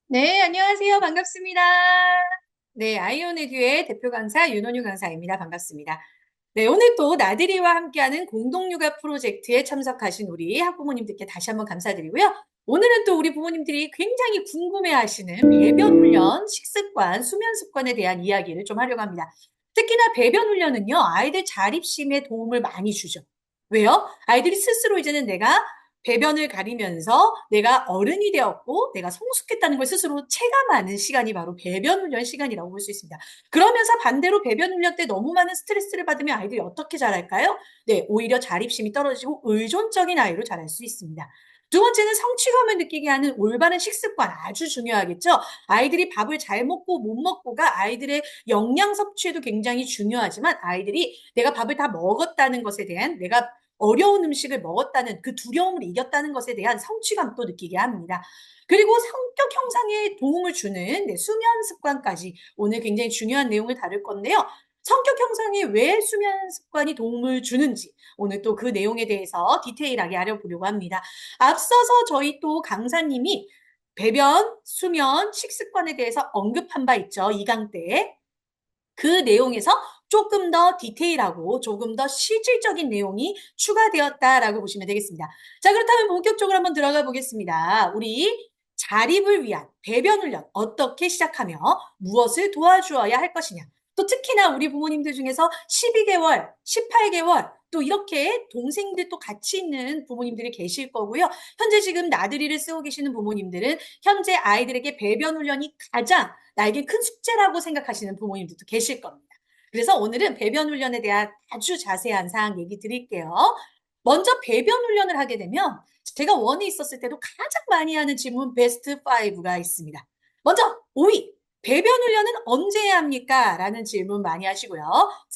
네, 안녕하세요. 반갑습니다. 네, 아이온 에듀의 대표 강사 윤원유 강사입니다. 반갑습니다. 네, 오늘 또 나들이와 함께하는 공동육아 프로젝트에 참석하신 우리 학부모님들께 다시 한번 감사드리고요. 오늘은 또 우리 부모님들이 굉장히 궁금해하시는 배변 훈련, 식습관, 수면 습관에 대한 이야기를 좀 하려고 합니다. 특히나 배변 훈련은요, 아이들 자립심에 도움을 많이 주죠. 왜요? 아이들이 스스로 이제는 내가 배변을 가리면서 내가 어른이 되었고 내가 성숙했다는 걸 스스로 체감하는 시간이 바로 배변 훈련 시간이라고 볼 수 있습니다. 그러면서 반대로 배변 훈련 때 너무 많은 스트레스를 받으면 아이들이 어떻게 자랄까요? 네, 오히려 자립심이 떨어지고 의존적인 아이로 자랄 수 있습니다. 두 번째는 성취감을 느끼게 하는 올바른 식습관 아주 중요하겠죠. 아이들이 밥을 잘 먹고 못 먹고가 아이들의 영양 섭취에도 굉장히 중요하지만 아이들이 내가 밥을 다 먹었다는 것에 대한 내가 어려운 음식을 먹었다는 그 두려움을 이겼다는 것에 대한 성취감도 느끼게 합니다. 그리고 성격 형성에 도움을 주는 수면 습관까지 오늘 굉장히 중요한 내용을 다룰 건데요. 성격 형성에 왜 수면 습관이 도움을 주는지 오늘 또 그 내용에 대해서 디테일하게 알아보려고 합니다. 앞서서 저희 또 강사님이 배변, 수면, 식습관에 대해서 언급한 바 있죠. 2강 때. 그 내용에서 조금 더 디테일하고 조금 더 실질적인 내용이 추가되었다라고 보시면 되겠습니다. 자, 그렇다면 본격적으로 한번 들어가 보겠습니다. 우리 자립을 위한 배변 훈련 어떻게 시작하며 무엇을 도와주어야 할 것이냐. 또 특히나 우리 부모님들 중에서 12개월, 18개월 또 이렇게 동생들 또 같이 있는 부모님들이 계실 거고요. 현재 지금 나들이를 쓰고 계시는 부모님들은 현재 아이들에게 배변 훈련이 가장 나에게 큰 숙제라고 생각하시는 부모님들도 계실 겁니다. 그래서 오늘은 배변 훈련에 대한 아주 자세한 사항 얘기 드릴게요. 먼저 배변 훈련을 하게 되면 제가 원에 있었을 때도 가장 많이 하는 질문 베스트 5가 있습니다. 먼저 5위, 배변 훈련은 언제 해야 합니까? 라는 질문 많이 하시고요.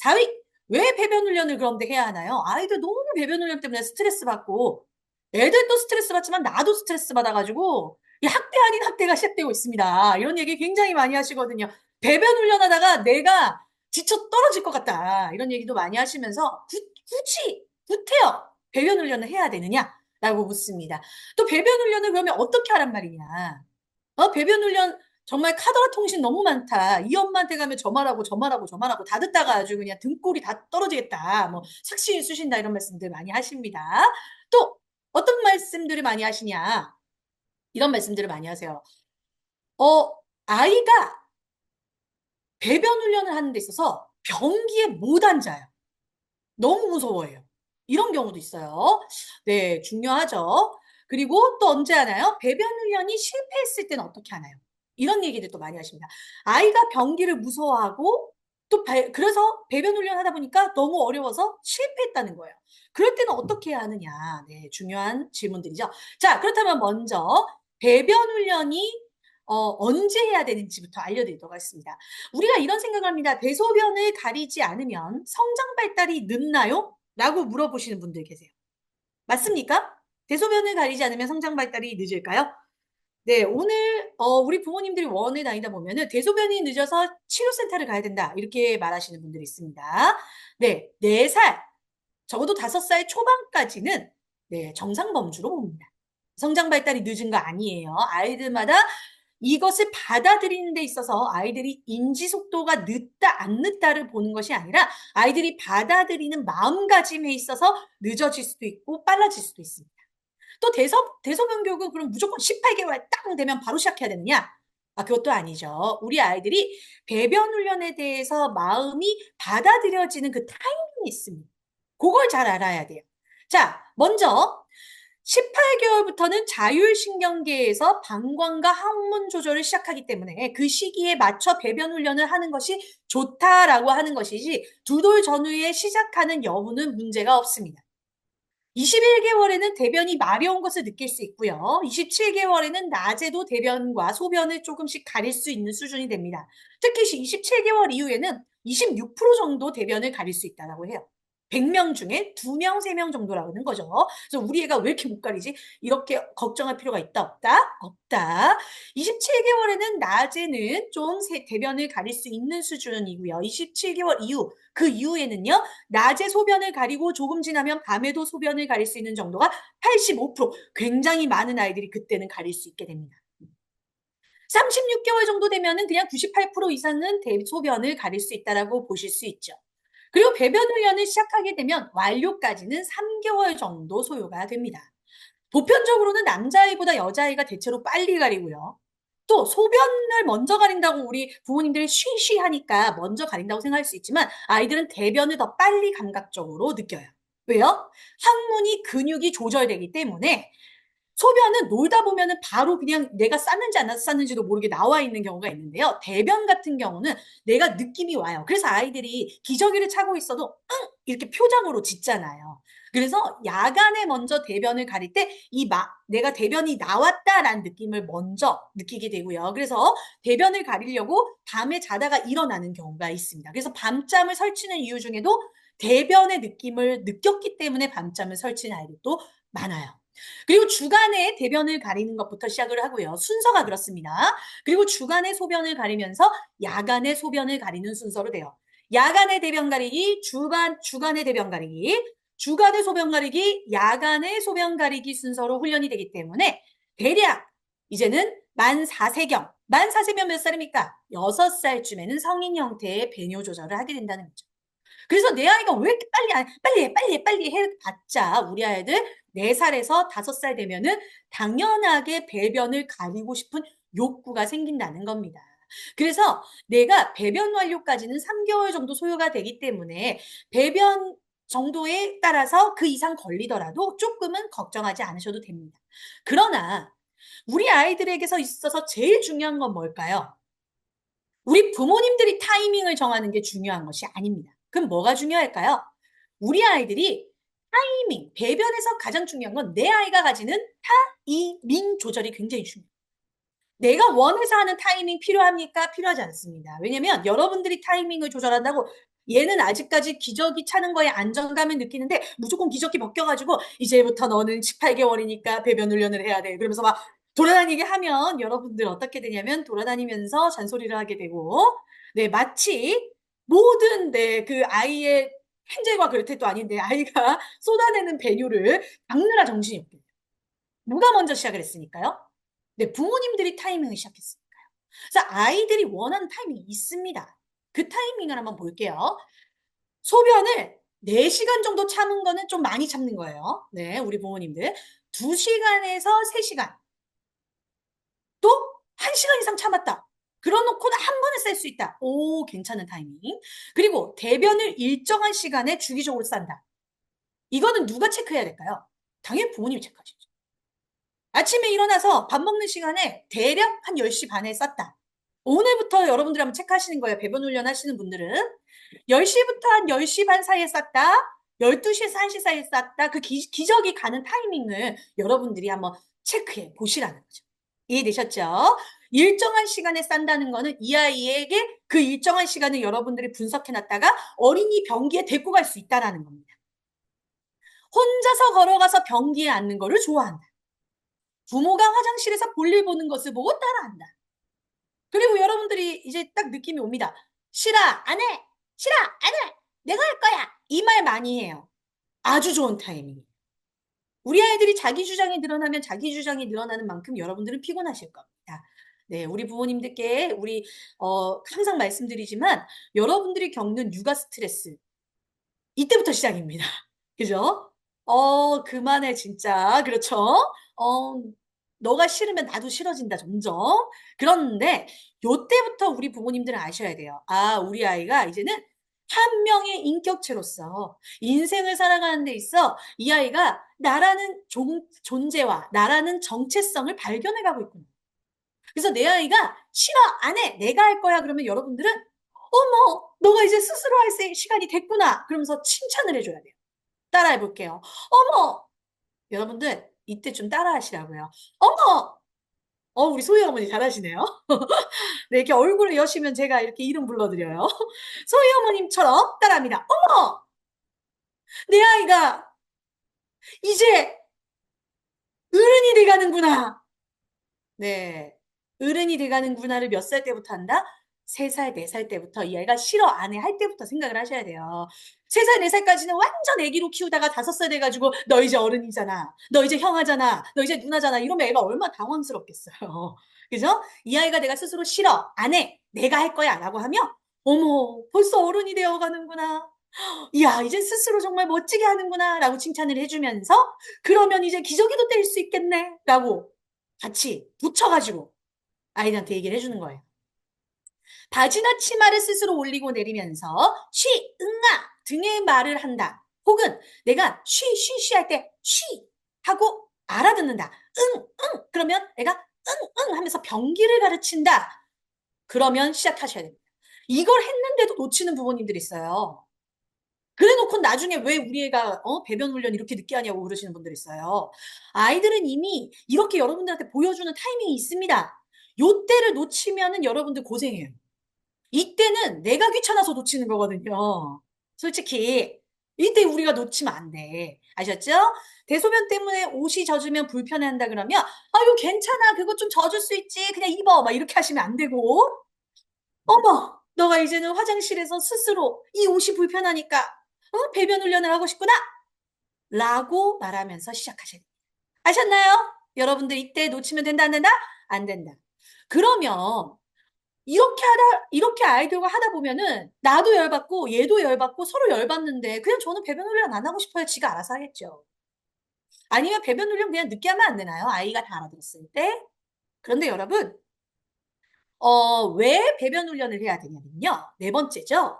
4위, 왜 배변 훈련을 그런데 해야 하나요? 아이들 너무 배변 훈련 때문에 스트레스 받고 애들도 스트레스 받지만 나도 스트레스 받아가지고 학대 아닌 학대가 시작되고 있습니다. 이런 얘기 굉장히 많이 하시거든요. 배변 훈련하다가 내가 지쳐 떨어질 것 같다. 이런 얘기도 많이 하시면서 굳이 구태여 배변 훈련을 해야 되느냐라고 묻습니다. 또 배변 훈련을 그러면 어떻게 하란 말이냐. 배변 훈련 정말 카더라 통신 너무 많다. 이 엄마한테 가면 저 말하고 저 말하고 저 말하고 다 듣다가 아주 그냥 등골이 다 떨어지겠다. 뭐 삭신 쑤신다 이런 말씀들 많이 하십니다. 또 어떤 말씀들을 많이 하시냐. 이런 말씀들을 많이 하세요. 어, 아이가 배변 훈련을 하는 데 있어서 변기에 못 앉아요. 너무 무서워해요. 이런 경우도 있어요. 네, 중요하죠. 그리고 또 언제 하나요? 배변 훈련이 실패했을 때는 어떻게 하나요? 이런 얘기들 또 많이 하십니다. 아이가 변기를 무서워하고 또 그래서 배변 훈련 하다 보니까 너무 어려워서 실패했다는 거예요. 그럴 때는 어떻게 해야 하느냐? 네, 중요한 질문들이죠. 자, 그렇다면 먼저 배변 훈련이 언제 해야 되는지부터 알려드리도록 하겠습니다. 우리가 이런 생각을 합니다. 대소변을 가리지 않으면 성장 발달이 늦나요? 라고 물어보시는 분들 계세요. 맞습니까? 대소변을 가리지 않으면 성장 발달이 늦을까요? 네, 오늘 우리 부모님들이 원에 다니다 보면은 대소변이 늦어서 치료센터를 가야 된다. 이렇게 말하시는 분들이 있습니다. 네, 4살, 적어도 5살 초반까지는 네, 정상 범주로 봅니다. 성장 발달이 늦은 거 아니에요. 아이들마다 이것을 받아들이는 데 있어서 아이들이 인지 속도가 늦다, 안 늦다를 보는 것이 아니라 아이들이 받아들이는 마음가짐에 있어서 늦어질 수도 있고 빨라질 수도 있습니다. 또 대소변 교육은 그럼 무조건 18개월 딱 되면 바로 시작해야 되느냐? 그것도 아니죠. 우리 아이들이 배변 훈련에 대해서 마음이 받아들여지는 그 타이밍이 있습니다. 그걸 잘 알아야 돼요. 자, 먼저 18개월부터는 자율신경계에서 방광과 항문 조절을 시작하기 때문에 그 시기에 맞춰 배변 훈련을 하는 것이 좋다라고 하는 것이지 두 돌 전후에 시작하는 여부는 문제가 없습니다. 21개월에는 대변이 마려운 것을 느낄 수 있고요. 27개월에는 낮에도 대변과 소변을 조금씩 가릴 수 있는 수준이 됩니다. 특히 27개월 이후에는 26% 정도 대변을 가릴 수 있다고 해요. 100명 중에 2명, 3명 정도라고 하는 거죠. 그래서 우리 애가 왜 이렇게 못 가리지? 이렇게 걱정할 필요가 있다, 없다? 없다. 27개월에는 낮에는 좀 대변을 가릴 수 있는 수준이고요. 27개월 이후, 그 이후에는요. 낮에 소변을 가리고 조금 지나면 밤에도 소변을 가릴 수 있는 정도가 85%. 굉장히 많은 아이들이 그때는 가릴 수 있게 됩니다. 36개월 정도 되면은 그냥 98% 이상은 소변을 가릴 수 있다라고 보실 수 있죠. 그리고 배변 훈련을 시작하게 되면 완료까지는 3개월 정도 소요가 됩니다. 보편적으로는 남자아이보다 여자아이가 대체로 빨리 가리고요. 또 소변을 먼저 가린다고 우리 부모님들이 쉬쉬하니까 먼저 가린다고 생각할 수 있지만 아이들은 대변을 더 빨리 감각적으로 느껴요. 왜요? 항문이 근육이 조절되기 때문에 소변은 놀다 보면은 바로 그냥 내가 쌌는지 안 쌌는지도 모르게 나와 있는 경우가 있는데요. 대변 같은 경우는 내가 느낌이 와요. 그래서 아이들이 기저귀를 차고 있어도 응! 이렇게 표정으로 짖잖아요. 그래서 야간에 먼저 대변을 가릴 때 내가 대변이 나왔다라는 느낌을 먼저 느끼게 되고요. 그래서 대변을 가리려고 밤에 자다가 일어나는 경우가 있습니다. 그래서 밤잠을 설치는 이유 중에도 대변의 느낌을 느꼈기 때문에 밤잠을 설치는 아이들도 많아요. 그리고 주간에 대변을 가리는 것부터 시작을 하고요. 순서가 그렇습니다. 그리고 주간에 소변을 가리면서 야간에 소변을 가리는 순서로 돼요. 야간에 대변 가리기, 주간에 대변 가리기, 주간에 소변 가리기, 야간에 소변 가리기 순서로 훈련이 되기 때문에 대략 이제는 만 4세경, 만 4세면 몇 살입니까? 6살쯤에는 성인 형태의 배뇨 조절을 하게 된다는 거죠. 그래서 내 아이가 왜 이렇게 빨리 해봤자 우리 아이들 4살에서 5살 되면은 당연하게 배변을 가리고 싶은 욕구가 생긴다는 겁니다. 그래서 내가 배변 완료까지는 3개월 정도 소요가 되기 때문에 배변 정도에 따라서 그 이상 걸리더라도 조금은 걱정하지 않으셔도 됩니다. 그러나 우리 아이들에게서 있어서 제일 중요한 건 뭘까요? 우리 부모님들이 타이밍을 정하는 게 중요한 것이 아닙니다. 그럼 뭐가 중요할까요? 우리 아이들이 타이밍, 배변에서 가장 중요한 건 내 아이가 가지는 타이밍 조절이 굉장히 중요해요. 내가 원해서 하는 타이밍 필요합니까? 필요하지 않습니다. 왜냐면 여러분들이 타이밍을 조절한다고 얘는 아직까지 기저귀 차는 거에 안정감을 느끼는데 무조건 기저귀 벗겨가지고 이제부터 너는 18개월이니까 배변 훈련을 해야 돼. 그러면서 막 돌아다니게 하면 여러분들 어떻게 되냐면 돌아다니면서 잔소리를 하게 되고 네, 마치 모든 그 아이의 헨젤과 그레텔도 아닌데 아이가 쏟아내는 배뇨를 닦느라 정신이 없게 돼요. 누가 먼저 시작을 했으니까요? 네, 부모님들이 타이밍을 시작했으니까요. 그래서 아이들이 원하는 타이밍이 있습니다. 그 타이밍을 한번 볼게요. 소변을 4시간 정도 참은 거는 좀 많이 참는 거예요. 네, 우리 부모님들. 2시간에서 3시간. 또 1시간 이상 참았다. 그러놓고는 한 번에 쌀 수 있다. 오, 괜찮은 타이밍. 그리고 대변을 일정한 시간에 주기적으로 싼다. 이거는 누가 체크해야 될까요? 당연히 부모님이 체크하시죠. 아침에 일어나서 밥 먹는 시간에 대략 한 10시 반에 쌌다. 오늘부터 여러분들이 한번 체크하시는 거예요. 배변 훈련 하시는 분들은. 10시부터 한 10시 반 사이에 쌌다. 12시에서 1시 사이에 쌌다. 그 기적이 가는 타이밍을 여러분들이 한번 체크해 보시라는 거죠. 이해되셨죠? 일정한 시간에 싼다는 거는 이 아이에게 그 일정한 시간을 여러분들이 분석해 놨다가 어린이 변기에 데리고 갈 수 있다는 겁니다. 혼자서 걸어가서 변기에 앉는 거를 좋아한다. 부모가 화장실에서 볼일 보는 것을 보고 따라한다. 그리고 여러분들이 이제 딱 느낌이 옵니다. 싫어, 안 해! 싫어, 안 해! 내가 할 거야! 이 말 많이 해요. 아주 좋은 타이밍이에요. 우리 아이들이 자기 주장이 늘어나면 자기 주장이 늘어나는 만큼 여러분들은 피곤하실 겁니다. 네, 우리 부모님들께 항상 말씀드리지만 여러분들이 겪는 육아 스트레스 이때부터 시작입니다. 그죠? 그만해, 진짜. 그렇죠? 어, 너가 싫으면 나도 싫어진다, 점점. 그런데, 요때부터 우리 부모님들은 아셔야 돼요. 아, 우리 아이가 이제는 한 명의 인격체로서 인생을 살아가는 데 있어 이 아이가 나라는 존재와 나라는 정체성을 발견해 가고 있구나. 그래서 내 아이가 싫어, 안 해, 내가 할 거야. 그러면 여러분들은 어머, 너가 이제 스스로 할 시간이 됐구나. 그러면서 칭찬을 해줘야 돼요. 따라해 볼게요. 어머! 여러분들, 이때 좀 따라 하시라고요. 어머! 우리 소희 어머니 잘하시네요. 네, 이렇게 얼굴을 여시면 제가 이렇게 이름 불러드려요. 소희 어머님처럼 따라합니다. 어머! 내 아이가 이제 어른이 돼가는구나. 네. 어른이 돼가는구나를 몇 살 때부터 한다? 3살, 4살 때부터 이 아이가 싫어, 안 해, 할 때부터 생각을 하셔야 돼요. 3살, 4살까지는 완전 애기로 키우다가 5살 돼가지고 너 이제 어른이잖아. 너 이제 형아잖아. 너 이제 누나잖아. 이러면 애가 얼마나 당황스럽겠어요. 그죠? 이 아이가 내가 스스로 싫어, 안 해, 내가 할 거야 라고 하면 어머, 벌써 어른이 되어 가는구나. 이야, 이제 스스로 정말 멋지게 하는구나 라고 칭찬을 해주면서 그러면 이제 기저귀도 뗄 수 있겠네 라고 같이 붙여가지고 아이들한테 얘기를 해주는 거예요. 바지나 치마를 스스로 올리고 내리면서 쉬, 응아 등의 말을 한다. 혹은 내가 쉬 할 때 쉬 하고 알아듣는다. 응, 응. 그러면 내가 응, 응 하면서 병기를 가르친다. 그러면 시작하셔야 됩니다. 이걸 했는데도 놓치는 부모님들이 있어요. 그래 놓고 나중에 왜 우리 애가 배변 훈련 이렇게 늦게 하냐고 그러시는 분들 있어요. 아이들은 이미 이렇게 여러분들한테 보여주는 타이밍이 있습니다. 요때를 놓치면은 여러분들 고생해요. 이때는 내가 귀찮아서 놓치는 거거든요. 솔직히 이때 우리가 놓치면 안 돼. 아셨죠? 대소변 때문에 옷이 젖으면 불편해한다 그러면 아유 괜찮아 그거 좀 젖을 수 있지 그냥 입어 막 이렇게 하시면 안 되고 어머 너가 이제는 화장실에서 스스로 이 옷이 불편하니까 배변 훈련을 하고 싶구나 라고 말하면서 시작하셔야 돼요. 아셨나요? 여러분들 이때 놓치면 된다 안 된다? 안 된다. 그러면 이렇게 아이들과 하다 보면은 나도 열받고 얘도 열받고 서로 열받는데 그냥 저는 배변 훈련 안 하고 싶어요. 지가 알아서 하겠죠. 아니면 배변 훈련 그냥 늦게 하면 안 되나요? 아이가 다 알아들었을 때. 그런데 여러분, 왜 배변 훈련을 해야 되냐면요. 네 번째죠.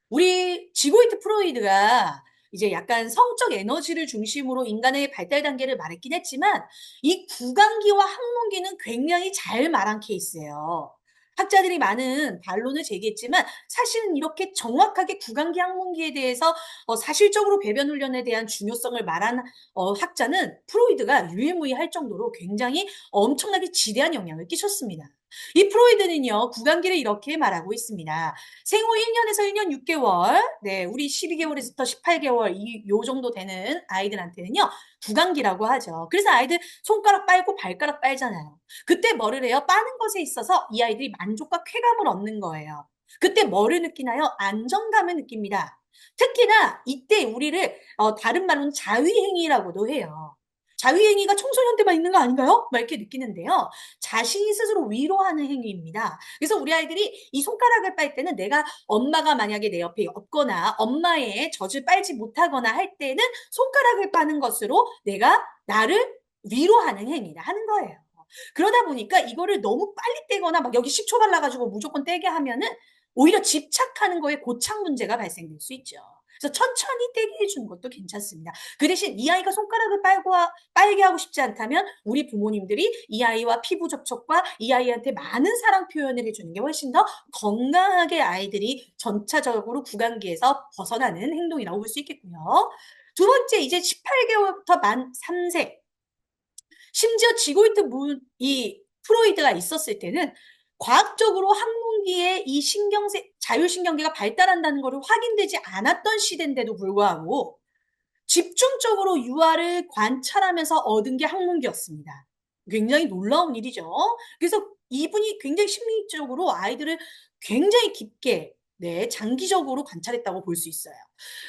우리 지고이트 프로이드가 이제 약간 성적 에너지를 중심으로 인간의 발달 단계를 말했긴 했지만 이 구강기와 항문기는 굉장히 잘 말한 케이스예요. 학자들이 많은 반론을 제기했지만 사실은 이렇게 정확하게 구강기 항문기에 대해서 사실적으로 배변 훈련에 대한 중요성을 말한 학자는 프로이드가 유일무이할 정도로 굉장히 엄청나게 지대한 영향을 끼쳤습니다. 이 프로이드는요, 구강기를 이렇게 말하고 있습니다. 생후 1년에서 1년 6개월, 네, 우리 12개월에서부터 18개월, 요 정도 되는 아이들한테는요, 구강기라고 하죠. 그래서 아이들 손가락 빨고 발가락 빨잖아요. 그때 뭐를 해요? 빠는 것에 있어서 이 아이들이 만족과 쾌감을 얻는 거예요. 그때 뭐를 느끼나요? 안정감을 느낍니다. 특히나 이때 우리를 다른 말로는 자위행위라고도 해요. 자위행위가 청소년 때만 있는 거 아닌가요? 막 이렇게 느끼는데요. 자신이 스스로 위로하는 행위입니다. 그래서 우리 아이들이 이 손가락을 빨 때는 내가 엄마가 만약에 내 옆에 없거나 엄마의 젖을 빨지 못하거나 할 때는 손가락을 빠는 것으로 내가 나를 위로하는 행위를 하는 거예요. 그러다 보니까 이거를 너무 빨리 떼거나 막 여기 식초 발라가지고 무조건 떼게 하면은 오히려 집착하는 거에 고착 문제가 발생될 수 있죠. 그래서 천천히 떼게 해주는 것도 괜찮습니다. 그 대신 이 아이가 손가락을 빨게 하고 싶지 않다면 우리 부모님들이 이 아이와 피부 접촉과 이 아이한테 많은 사랑 표현을 해주는 게 훨씬 더 건강하게 아이들이 전차적으로 구강기에서 벗어나는 행동이라고 볼 수 있겠고요. 두 번째, 이제 18개월부터 만 3세. 심지어 지고이트 이 프로이드가 있었을 때는 과학적으로 항문기에 이 자율신경계가 발달한다는 것을 확인되지 않았던 시대인데도 불구하고 집중적으로 유아를 관찰하면서 얻은 게 항문기였습니다. 굉장히 놀라운 일이죠. 그래서 이분이 굉장히 심리적으로 아이들을 굉장히 깊게 네, 장기적으로 관찰했다고 볼 수 있어요.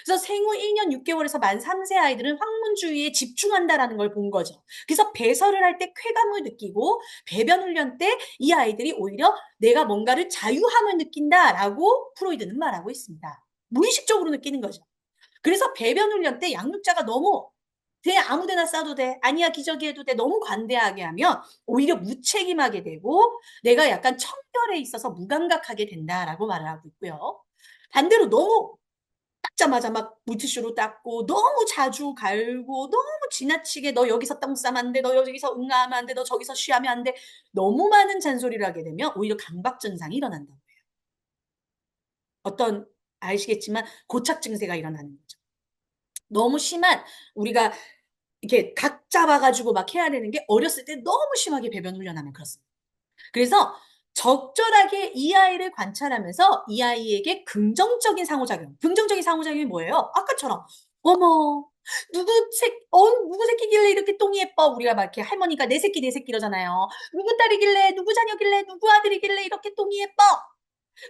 그래서 생후 1년 6개월에서 만 3세 아이들은 항문 주위에 집중한다라는 걸 본 거죠. 그래서 배설을 할 때 쾌감을 느끼고 배변 훈련 때 이 아이들이 오히려 내가 뭔가를 자유함을 느낀다라고 프로이드는 말하고 있습니다. 무의식적으로 느끼는 거죠. 그래서 배변 훈련 때 양육자가 너무 그냥 아무 데나 싸도 돼. 아니야, 기저귀 해도 돼. 너무 관대하게 하면 오히려 무책임하게 되고 내가 약간 청결에 있어서 무감각하게 된다라고 말을 하고 있고요. 반대로 너무 닦자마자 막 물티슈로 닦고 너무 자주 갈고 너무 지나치게 너 여기서 똥 싸면 안 돼. 너 여기서 응아하면 안 돼. 너 저기서 쉬하면 안 돼. 너무 많은 잔소리를 하게 되면 오히려 강박 증상이 일어난다고 해요. 어떤 아시겠지만 고착 증세가 일어나는 거죠. 너무 심한 우리가 이렇게 각 잡아가지고 막 해야 되는 게 어렸을 때 너무 심하게 배변 훈련하면 그렇습니다. 그래서 적절하게 이 아이를 관찰하면서 이 아이에게 긍정적인 상호작용. 긍정적인 상호작용이 뭐예요? 아까처럼 어머 누구 새끼길래 이렇게 똥이 예뻐? 우리가 막 이렇게 할머니가 내 새끼 이러잖아요. 누구 딸이길래 누구 자녀길래 누구 아들이길래 이렇게 똥이 예뻐?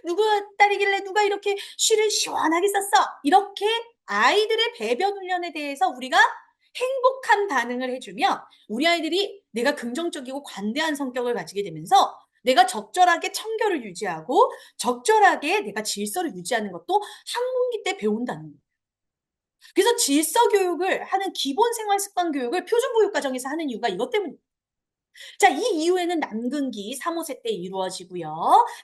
누구 딸이길래 누가 이렇게 쉬를 시원하게 썼어? 이렇게 아이들의 배변 훈련에 대해서 우리가 행복한 반응을 해주면 우리 아이들이 내가 긍정적이고 관대한 성격을 가지게 되면서 내가 적절하게 청결을 유지하고 적절하게 내가 질서를 유지하는 것도 학문기 때 배운다는 거예요. 그래서 질서 교육을 하는 기본 생활 습관 교육을 표준보육 과정에서 하는 이유가 이것 때문입니다. 자, 이 이후에는 남근기 3, 5세 때 이루어지고요.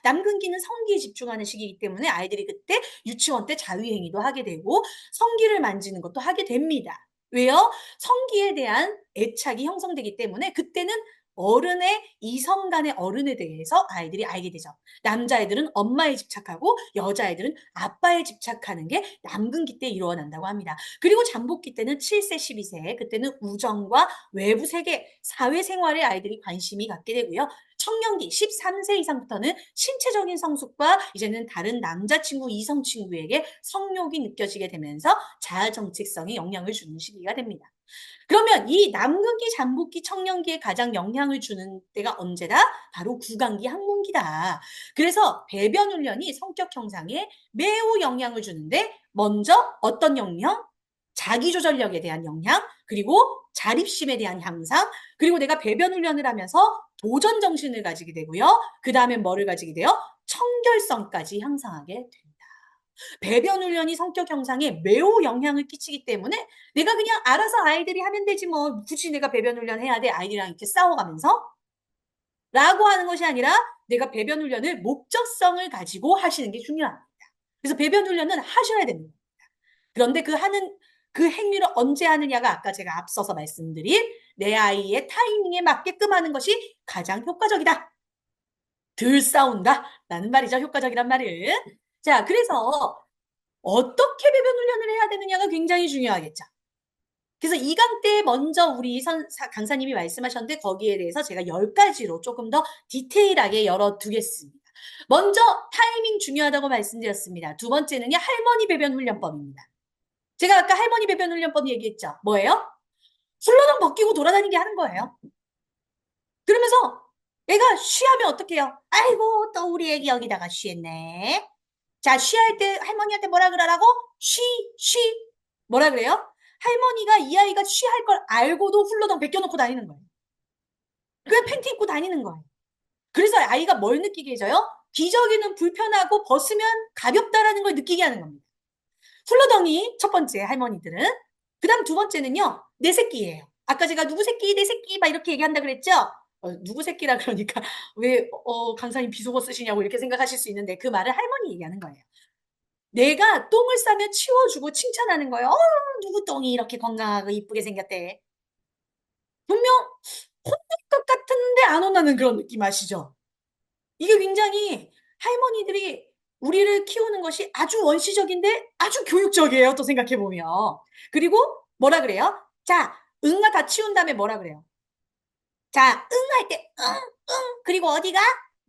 남근기는 성기에 집중하는 시기이기 때문에 아이들이 그때 유치원 때 자유행위도 하게 되고 성기를 만지는 것도 하게 됩니다. 왜요? 성기에 대한 애착이 형성되기 때문에 그때는 어른의 이성 간의 어른에 대해서 아이들이 알게 되죠. 남자애들은 엄마에 집착하고 여자애들은 아빠에 집착하는 게 남근기 때 일어난다고 합니다. 그리고 잠복기 때는 7세, 12세, 그때는 우정과 외부 세계, 사회생활에 아이들이 관심이 갖게 되고요. 청년기 13세 이상부터는 신체적인 성숙과 이제는 다른 남자친구, 이성친구에게 성욕이 느껴지게 되면서 자아정체성에 영향을 주는 시기가 됩니다. 그러면 이 남근기, 잠복기, 청년기에 가장 영향을 주는 때가 언제다? 바로 구강기, 학문기다. 그래서 배변 훈련이 성격 형상에 매우 영향을 주는데 먼저 어떤 영향? 자기조절력에 대한 영향, 그리고 자립심에 대한 향상, 그리고 내가 배변 훈련을 하면서 도전 정신을 가지게 되고요. 그 다음에 뭐를 가지게 돼요? 청결성까지 향상하게 됩니다. 배변 훈련이 성격 형상에 매우 영향을 끼치기 때문에 내가 그냥 알아서 아이들이 하면 되지 뭐 굳이 내가 배변 훈련 해야 돼 아이들이랑 이렇게 싸워가면서 라고 하는 것이 아니라 내가 배변 훈련을 목적성을 가지고 하시는 게 중요합니다. 그래서 배변 훈련은 하셔야 됩니다. 그런데 그 행위를 언제 하느냐가 아까 제가 앞서서 말씀드린 내 아이의 타이밍에 맞게끔 하는 것이 가장 효과적이다. 덜 싸운다. 라는 말이죠. 효과적이란 말은. 자, 그래서 어떻게 배변 훈련을 해야 되느냐가 굉장히 중요하겠죠. 그래서 이강 때 먼저 우리 강사님이 말씀하셨는데 거기에 대해서 제가 10가지로 조금 더 디테일하게 열어두겠습니다. 먼저 타이밍 중요하다고 말씀드렸습니다. 두 번째는요. 할머니 배변 훈련법입니다. 제가 아까 할머니 배변 훈련법 얘기했죠. 뭐예요? 훌러덩 벗기고 돌아다니게 하는 거예요. 그러면서 애가 쉬하면 어떻게 해요? 아이고 또 우리 애기 여기다가 쉬했네. 자, 쉬할 때 할머니한테 뭐라 그러라고? 쉬, 쉬. 뭐라 그래요? 할머니가 이 아이가 쉬할 걸 알고도 훌러덩 벗겨놓고 다니는 거예요. 그냥 팬티 입고 다니는 거예요. 그래서 아이가 뭘 느끼게 해줘요? 기저귀는 불편하고 벗으면 가볍다라는 걸 느끼게 하는 겁니다. 훌러덩이 첫 번째 할머니들은. 그 다음 두 번째는요. 내 새끼예요. 아까 제가 누구 새끼, 내 새끼 막 이렇게 얘기한다 그랬죠? 누구 새끼라 그러니까 왜 강사님 비속어 쓰시냐고 이렇게 생각하실 수 있는데 그 말을 할머니 얘기하는 거예요. 내가 똥을 싸면 치워주고 칭찬하는 거예요. 누구 똥이 이렇게 건강하고 이쁘게 생겼대. 분명 혼날 것 같은데 안 혼나는 그런 느낌 아시죠? 이게 굉장히 할머니들이 우리를 키우는 것이 아주 원시적인데 아주 교육적이에요. 또 생각해보면. 그리고 뭐라 그래요? 자, 응아 다 치운 다음에 뭐라 그래요? 자, 응 할 때, 응, 응. 그리고 어디가?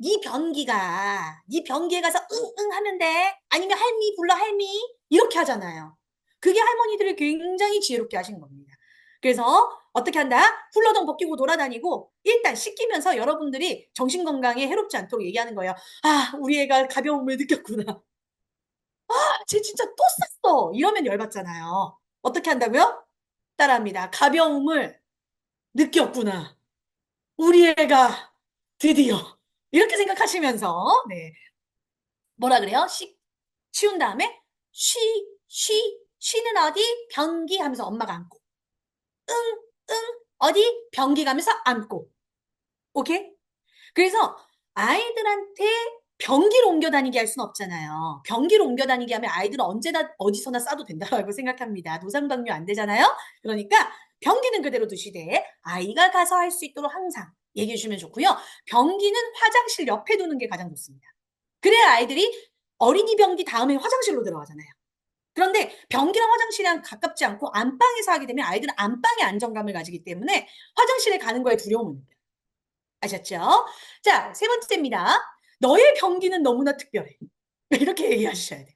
네 변기에 가서 응, 응 하면 돼. 아니면 할미 불러, 할미. 이렇게 하잖아요. 그게 할머니들을 굉장히 지혜롭게 하신 겁니다. 그래서 어떻게 한다? 훌러덩 벗기고 돌아다니고 일단 씻기면서 여러분들이 정신건강에 해롭지 않도록 얘기하는 거예요. 아, 우리 애가 가벼움을 느꼈구나. 아, 쟤 진짜 또 쌌어. 이러면 열받잖아요. 어떻게 한다고요? 따라합니다. 가벼움을 느꼈구나. 우리 애가 드디어 이렇게 생각하시면서 네 뭐라 그래요? 치운 다음에 쉬, 쉬는 어디? 변기 하면서 엄마가 안고 응, 응 어디? 변기 가면서 안고 오케이? 그래서 아이들한테 변기를 옮겨 다니게 할 수는 없잖아요. 변기를 옮겨 다니게 하면 아이들은 언제나 어디서나 싸도 된다고 생각합니다. 노상방뇨 안 되잖아요. 그러니까 변기는 그대로 두시되 아이가 가서 할 수 있도록 항상 얘기해 주시면 좋고요. 변기는 화장실 옆에 두는 게 가장 좋습니다. 그래야 아이들이 어린이 변기 다음에 화장실로 들어가잖아요. 그런데 변기랑 화장실이랑 가깝지 않고 안방에서 하게 되면 아이들은 안방의 안정감을 가지기 때문에 화장실에 가는 거에 두려움을 느껴요. 아셨죠? 자, 세 번째입니다. 너의 변기는 너무나 특별해. 이렇게 얘기하셔야 돼요.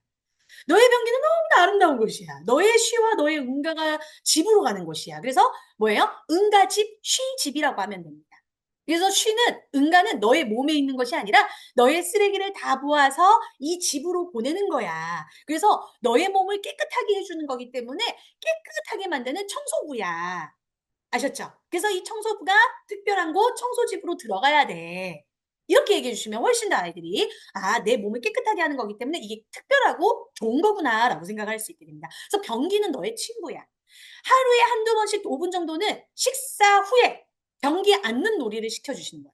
너의 변기는 너무나 아름다운 곳이야. 너의 쉬와 너의 응가가 집으로 가는 곳이야. 그래서 뭐예요? 응가집, 쉬집이라고 하면 됩니다. 그래서 응가는 너의 몸에 있는 것이 아니라 너의 쓰레기를 다 모아서 이 집으로 보내는 거야. 그래서 너의 몸을 깨끗하게 해주는 거기 때문에 깨끗하게 만드는 청소부야. 아셨죠? 그래서 이 청소부가 특별한 곳 청소집으로 들어가야 돼. 이렇게 얘기해 주시면 훨씬 더 아이들이 내 몸을 깨끗하게 하는 거기 때문에 이게 특별하고 좋은 거구나라고 생각할 수 있게 됩니다. 그래서 변기는 너의 친구야. 하루에 한두 번씩 5분 정도는 식사 후에 변기 앉는 놀이를 시켜주시는 거예요.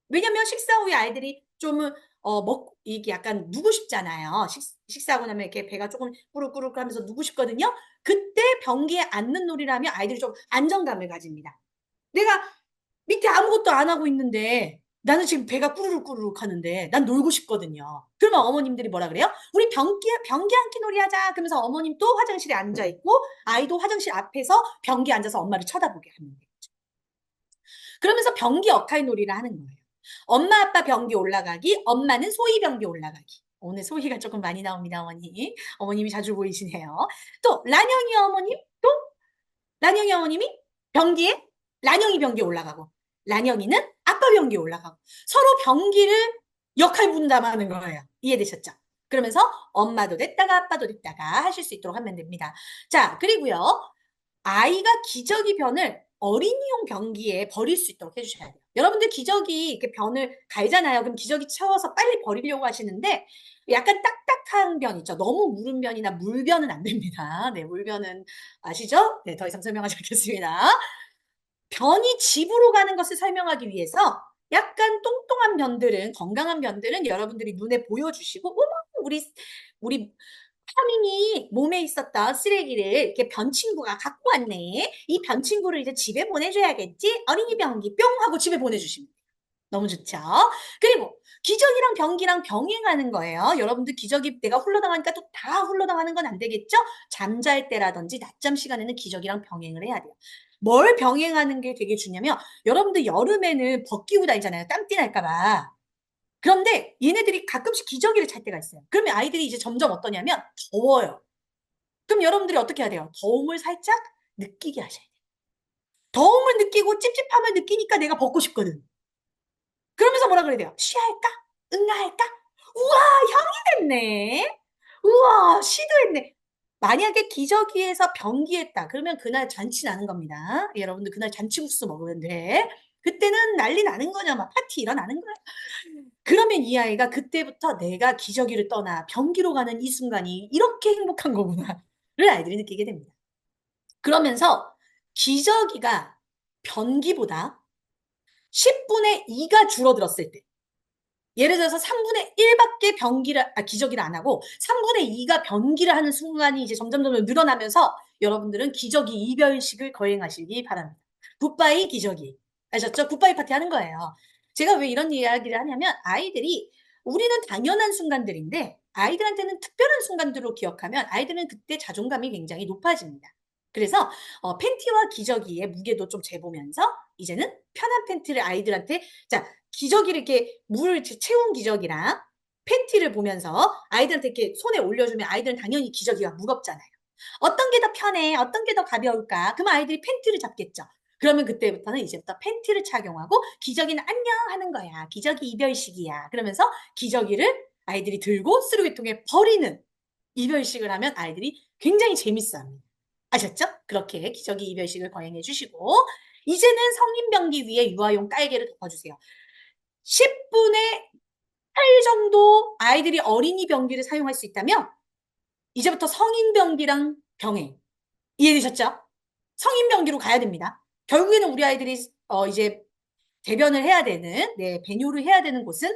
왜냐면 식사 후에 아이들이 좀 먹고 이게 약간 누고 싶잖아요. 식사하고 나면 이렇게 배가 조금 꾸룩꾸룩 하면서 누고 싶거든요. 그때 변기에 앉는 놀이를 하면 아이들이 좀 안정감을 가집니다. 내가 밑에 아무것도 안 하고 있는데 나는 지금 배가 꾸르륵꾸르륵 하는데 난 놀고 싶거든요. 그러면 어머님들이 뭐라 그래요? 우리 변기 앉기 놀이 하자. 그러면서 어머님 또 화장실에 앉아 있고 아이도 화장실 앞에서 변기에 앉아서 엄마를 쳐다보게 하는 거예요. 그러면서 변기 역할 놀이를 하는 거예요. 엄마 아빠 변기 올라가기, 엄마는 소희 변기 올라가기. 오늘 소희가 조금 많이 나옵니다, 어머니. 어머님이 자주 보이시네요. 또 란영이 어머님, 또 란영이 어머님이 변기에 란영이 변기에 올라가고 란영이는 아빠 변기에 올라가고 서로 변기를 역할 분담하는 거예요. 이해되셨죠? 그러면서 엄마도 됐다가 아빠도 됐다가 하실 수 있도록 하면 됩니다. 자, 그리고요. 아이가 기저귀 변을 어린이용 변기에 버릴 수 있도록 해주셔야 돼요. 여러분들 기저귀 이렇게 변을 갈잖아요. 그럼 기저귀 채워서 빨리 버리려고 하시는데 약간 딱딱한 변 있죠. 너무 무른 변이나 물변은 안 됩니다. 네, 물변은 아시죠? 네, 더 이상 설명하지 않겠습니다. 변이 집으로 가는 것을 설명하기 위해서 약간 똥똥한 변들은 건강한 변들은 여러분들이 눈에 보여주시고 어머 우리 파밍이 몸에 있었던 쓰레기를 이렇게 변 친구가 갖고 왔네. 이 변 친구를 이제 집에 보내줘야겠지. 어린이 변기 뿅 하고 집에 보내주시면 돼요. 너무 좋죠. 그리고 기저귀랑 변기랑 병행하는 거예요. 여러분들 기저귀 내가 훌러덩하니까 또 다 훌러덩하는 건 안 되겠죠? 잠잘 때라든지 낮잠 시간에는 기저귀랑 병행을 해야 돼요. 뭘 병행하는 게 되게 중요하면 여러분들 여름에는 벗기고 다니잖아요. 땀띠 날까 봐. 그런데 얘네들이 가끔씩 기저귀를 찰 때가 있어요. 그러면 아이들이 이제 점점 어떠냐면 더워요. 그럼 여러분들이 어떻게 해야 돼요? 더움을 살짝 느끼게 하셔야 돼요. 더움을 느끼고 찝찝함을 느끼니까 내가 벗고 싶거든. 그러면서 뭐라 그래야 돼요? 쉬할까? 응아할까? 우와, 형이 됐네. 우와, 시도했네. 만약에 기저귀에서 변기했다. 그러면 그날 잔치 나는 겁니다. 여러분들 그날 잔치국수 먹으면 돼. 그때는 난리 나는 거냐, 막 파티 일어나는 거야. 그러면 이 아이가 그때부터 내가 기저귀를 떠나 변기로 가는 이 순간이 이렇게 행복한 거구나를 아이들이 느끼게 됩니다. 그러면서 기저귀가 변기보다 10분의 2가 줄어들었을 때 예를 들어서 3분의 1밖에 기저귀를 안 하고 3분의 2가 변기를 하는 순간이 이제 점점 늘어나면서 여러분들은 기저귀 이별식을 거행하시기 바랍니다. 굿바이 기저귀. 아셨죠? 굿바이 파티 하는 거예요. 제가 왜 이런 이야기를 하냐면 아이들이 우리는 당연한 순간들인데 아이들한테는 특별한 순간들로 기억하면 아이들은 그때 자존감이 굉장히 높아집니다. 그래서 팬티와 기저귀의 무게도 좀 재보면서 이제는 편한 팬티를 아이들한테 자 기저귀를 이렇게 물을 채운 기저귀랑 팬티를 보면서 아이들한테 이렇게 손에 올려주면 아이들은 당연히 기저귀가 무겁잖아요. 어떤 게 더 편해? 어떤 게 더 가벼울까? 그러면 아이들이 팬티를 잡겠죠. 그러면 그때부터는 이제부터 팬티를 착용하고 기저귀는 안녕 하는 거야. 기저귀 이별식이야. 그러면서 기저귀를 아이들이 들고 쓰레기통에 버리는 이별식을 하면 아이들이 굉장히 재밌어합니다. 아셨죠? 그렇게 기저귀 이별식을 거행해 주시고 이제는 성인 변기 위에 유아용 깔개를 덮어주세요. 10분의 8 정도 아이들이 어린이 변기를 사용할 수 있다면 이제부터 성인 변기랑 병행. 이해되셨죠? 성인 변기로 가야 됩니다. 결국에는 우리 아이들이 이제 대변을 해야 되는, 배뇨를 해야 되는 곳은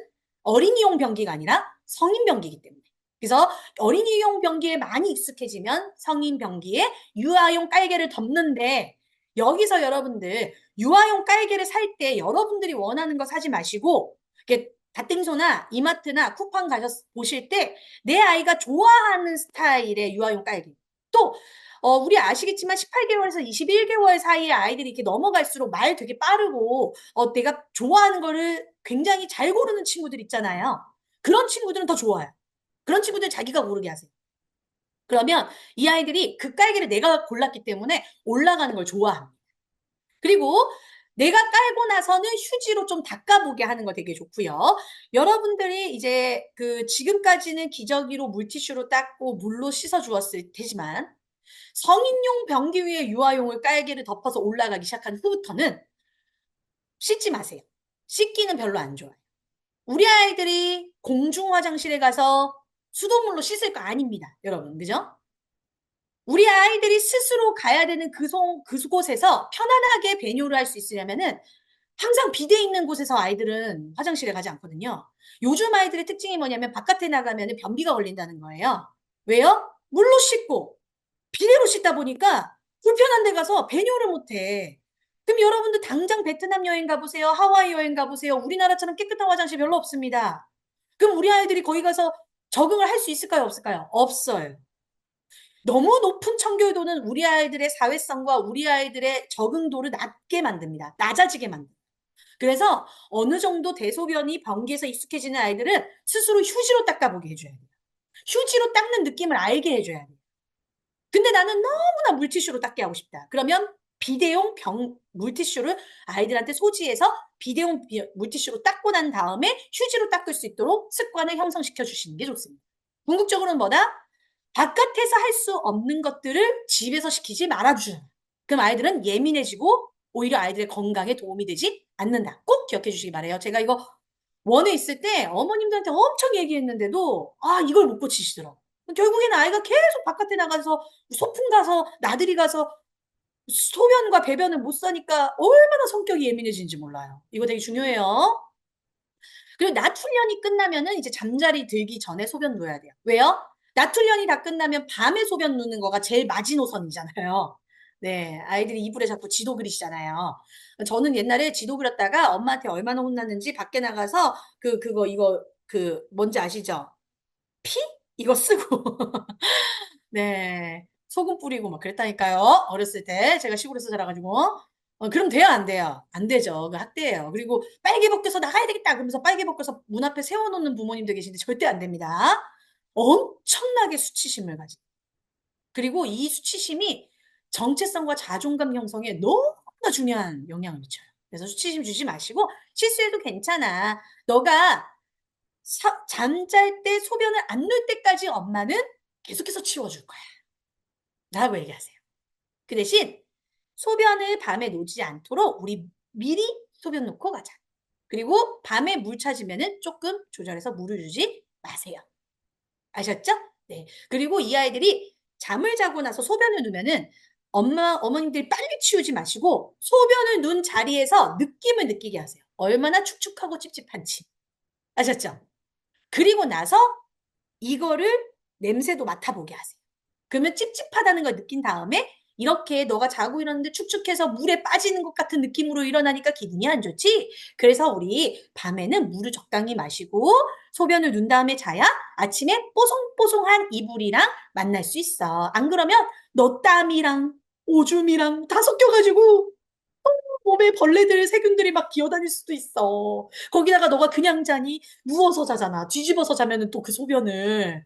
어린이용 변기가 아니라 성인 변기이기 때문에. 그래서 어린이용 변기에 많이 익숙해지면 성인 변기에 유아용 깔개를 덮는데 여기서 여러분들 유아용 깔개를 살 때 여러분들이 원하는 거 사지 마시고 이렇게 다땡소나 이마트나 쿠팡 가서 보실 때 내 아이가 좋아하는 스타일의 유아용 깔개 또 우리 아시겠지만 18개월에서 21개월 사이에 아이들이 이렇게 넘어갈수록 말 되게 빠르고 내가 좋아하는 거를 굉장히 잘 고르는 친구들 있잖아요. 그런 친구들은 더 좋아요. 그런 친구들 자기가 고르게 하세요. 그러면 이 아이들이 그 깔개를 내가 골랐기 때문에 올라가는 걸 좋아합니다. 그리고 내가 깔고 나서는 휴지로 좀 닦아보게 하는 거 되게 좋고요. 여러분들이 이제 지금까지는 기저귀로 물티슈로 닦고 물로 씻어 주었을 테지만 성인용 변기 위에 유아용을 깔개를 덮어서 올라가기 시작한 후부터는 씻지 마세요. 씻기는 별로 안 좋아요. 우리 아이들이 공중 화장실에 가서 수돗물로 씻을 거 아닙니다. 여러분, 그죠? 우리 아이들이 스스로 가야 되는 그곳에서 편안하게 배뇨를 할 수 있으려면은 항상 비대 있는 곳에서 아이들은 화장실에 가지 않거든요. 요즘 아이들의 특징이 뭐냐면 바깥에 나가면 변비가 걸린다는 거예요. 왜요? 물로 씻고 비데로 씻다 보니까 불편한 데 가서 배뇨를 못해. 그럼 여러분들 당장 베트남 여행 가보세요. 하와이 여행 가보세요. 우리나라처럼 깨끗한 화장실 별로 없습니다. 그럼 우리 아이들이 거기 가서 적응을 할 수 있을까요? 없을까요? 없어요. 너무 높은 청결도는 우리 아이들의 사회성과 우리 아이들의 적응도를 낮게 만듭니다. 낮아지게 만듭니다. 그래서 어느 정도 대소변이 변기에서 익숙해지는 아이들은 스스로 휴지로 닦아보게 해줘야 돼요. 휴지로 닦는 느낌을 알게 해줘야 돼요. 근데 나는 너무나 물티슈로 닦게 하고 싶다. 그러면 비대용 물티슈를 아이들한테 소지해서 비대용 물티슈로 닦고 난 다음에 휴지로 닦을 수 있도록 습관을 형성시켜 주시는 게 좋습니다. 궁극적으로는 뭐다? 바깥에서 할 수 없는 것들을 집에서 시키지 말아주셔요. 그럼 아이들은 예민해지고 오히려 아이들의 건강에 도움이 되지 않는다. 꼭 기억해 주시기 바래요. 제가 이거 원에 있을 때 어머님들한테 엄청 얘기했는데도 이걸 못 고치시더라고. 결국에는 아이가 계속 바깥에 나가서 소풍 가서 나들이 가서 소변과 배변을 못 써니까 얼마나 성격이 예민해지는지 몰라요. 이거 되게 중요해요. 그리고 낮 훈련이 끝나면은 이제 잠자리 들기 전에 소변 놓아야 돼요. 왜요? 낮 훈련이 다 끝나면 밤에 소변 놓는 거가 제일 마지노선이잖아요. 네, 아이들이 이불에 자꾸 지도 그리시잖아요. 저는 옛날에 지도 그렸다가 엄마한테 얼마나 혼났는지 밖에 나가서 뭔지 아시죠? 피? 이거 쓰고 네. 소금 뿌리고 막 그랬다니까요. 어렸을 때 제가 시골에서 자라가지고 그럼 돼요, 안 돼요? 안 되죠. 그 학대예요. 그리고 빨개 벗겨서 나가야 되겠다 그러면서 빨개 벗겨서 문 앞에 세워놓는 부모님도 계신데 절대 안 됩니다. 엄청나게 수치심을 가지. 그리고 이 수치심이 정체성과 자존감 형성에 너무나 중요한 영향을 미쳐요. 그래서 수치심 주지 마시고 실수해도 괜찮아. 너가 잠잘 때 소변을 안 놓을 때까지 엄마는 계속해서 치워줄 거야. 라고 얘기하세요. 그 대신 소변을 밤에 놓지 않도록 우리 미리 소변 놓고 가자. 그리고 밤에 물 찾으면은 조금 조절해서 물을 주지 마세요. 아셨죠? 네. 그리고 이 아이들이 잠을 자고 나서 소변을 누면은 어머님들이 빨리 치우지 마시고 소변을 눈 자리에서 느낌을 느끼게 하세요. 얼마나 축축하고 찝찝한지. 아셨죠? 그리고 나서 이거를 냄새도 맡아보게 하세요. 그러면 찝찝하다는 걸 느낀 다음에 이렇게 너가 자고 일어났는데 축축해서 물에 빠지는 것 같은 느낌으로 일어나니까 기분이 안 좋지? 그래서 우리 밤에는 물을 적당히 마시고 소변을 눈 다음에 자야 아침에 뽀송뽀송한 이불이랑 만날 수 있어. 안 그러면 너 땀이랑 오줌이랑 다 섞여가지고 몸에 벌레들, 세균들이 막 기어다닐 수도 있어. 거기다가 너가 그냥 자니 누워서 자잖아. 뒤집어서 자면은 또 그 소변을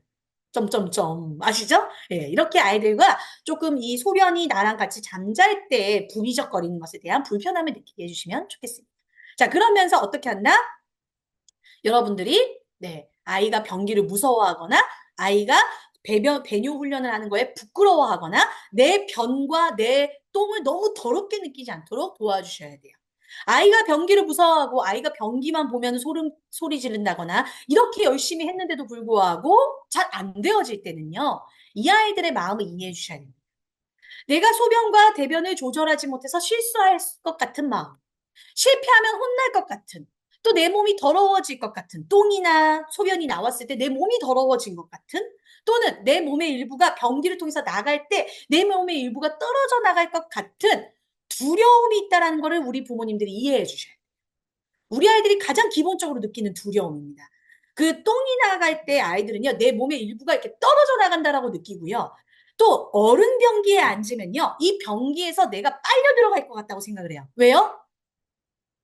점점점 아시죠? 예, 이렇게 아이들과 조금 이 소변이 나랑 같이 잠잘 때 부비적거리는 것에 대한 불편함을 느끼게 해주시면 좋겠습니다. 자, 그러면서 어떻게 한다? 여러분들이 아이가 변기를 무서워하거나 아이가 배뇨 훈련을 하는 거에 부끄러워하거나 내 변과 내 똥을 너무 더럽게 느끼지 않도록 도와주셔야 돼요. 아이가 변기를 무서워하고 아이가 변기만 보면 소리 지른다거나 이렇게 열심히 했는데도 불구하고 잘 안 되어질 때는요. 이 아이들의 마음을 이해해 주셔야 됩니다. 내가 소변과 대변을 조절하지 못해서 실수할 것 같은 마음. 실패하면 혼날 것 같은, 또 내 몸이 더러워질 것 같은, 똥이나 소변이 나왔을 때 내 몸이 더러워진 것 같은, 또는 내 몸의 일부가 변기를 통해서 나갈 때 내 몸의 일부가 떨어져 나갈 것 같은 두려움이 있다는 것을 우리 부모님들이 이해해 주셔야 돼요. 우리 아이들이 가장 기본적으로 느끼는 두려움입니다. 그 똥이 나갈 때 아이들은요, 내 몸의 일부가 이렇게 떨어져 나간다라고 느끼고요. 또 어른 변기에 앉으면요, 이 변기에서 내가 빨려 들어갈 것 같다고 생각을 해요. 왜요?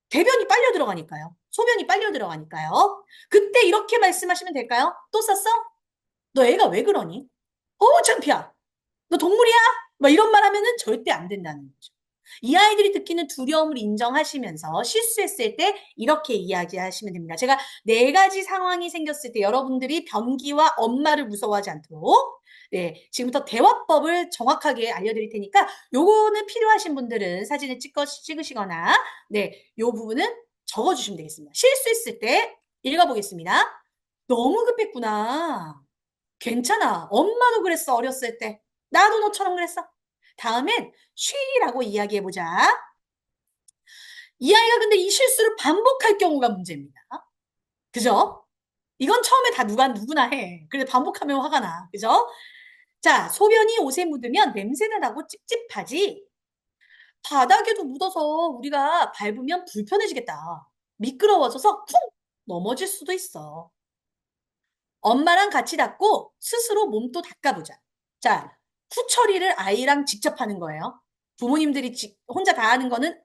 대변이 빨려 들어가니까요. 소변이 빨려 들어가니까요. 그때 이렇게 말씀하시면 될까요? 또 썼어? 너 애가 왜 그러니? 창피야. 너 동물이야? 막 이런 말 하면은 절대 안 된다는 거죠. 이 아이들이 듣기는 두려움을 인정하시면서 실수했을 때 이렇게 이야기하시면 됩니다. 제가 네 가지 상황이 생겼을 때 여러분들이 변기와 엄마를 무서워하지 않도록 네, 지금부터 대화법을 정확하게 알려드릴 테니까 요거는 필요하신 분들은 사진을 찍으시거나 네, 요 부분은 적어주시면 되겠습니다. 실수했을 때 읽어보겠습니다. 너무 급했구나. 괜찮아. 엄마도 그랬어, 어렸을 때. 나도 너처럼 그랬어. 다음엔 쉬라고 이야기해보자. 이 아이가 근데 이 실수를 반복할 경우가 문제입니다. 그죠? 이건 처음에 다 누구나 해. 그래서 반복하면 화가 나. 그죠? 자, 소변이 옷에 묻으면 냄새가 나고 찝찝하지. 바닥에도 묻어서 우리가 밟으면 불편해지겠다. 미끄러워져서 쿵 넘어질 수도 있어. 엄마랑 같이 닦고 스스로 몸도 닦아보자. 자, 후처리를 아이랑 직접 하는 거예요. 부모님들이 혼자 다 하는 거는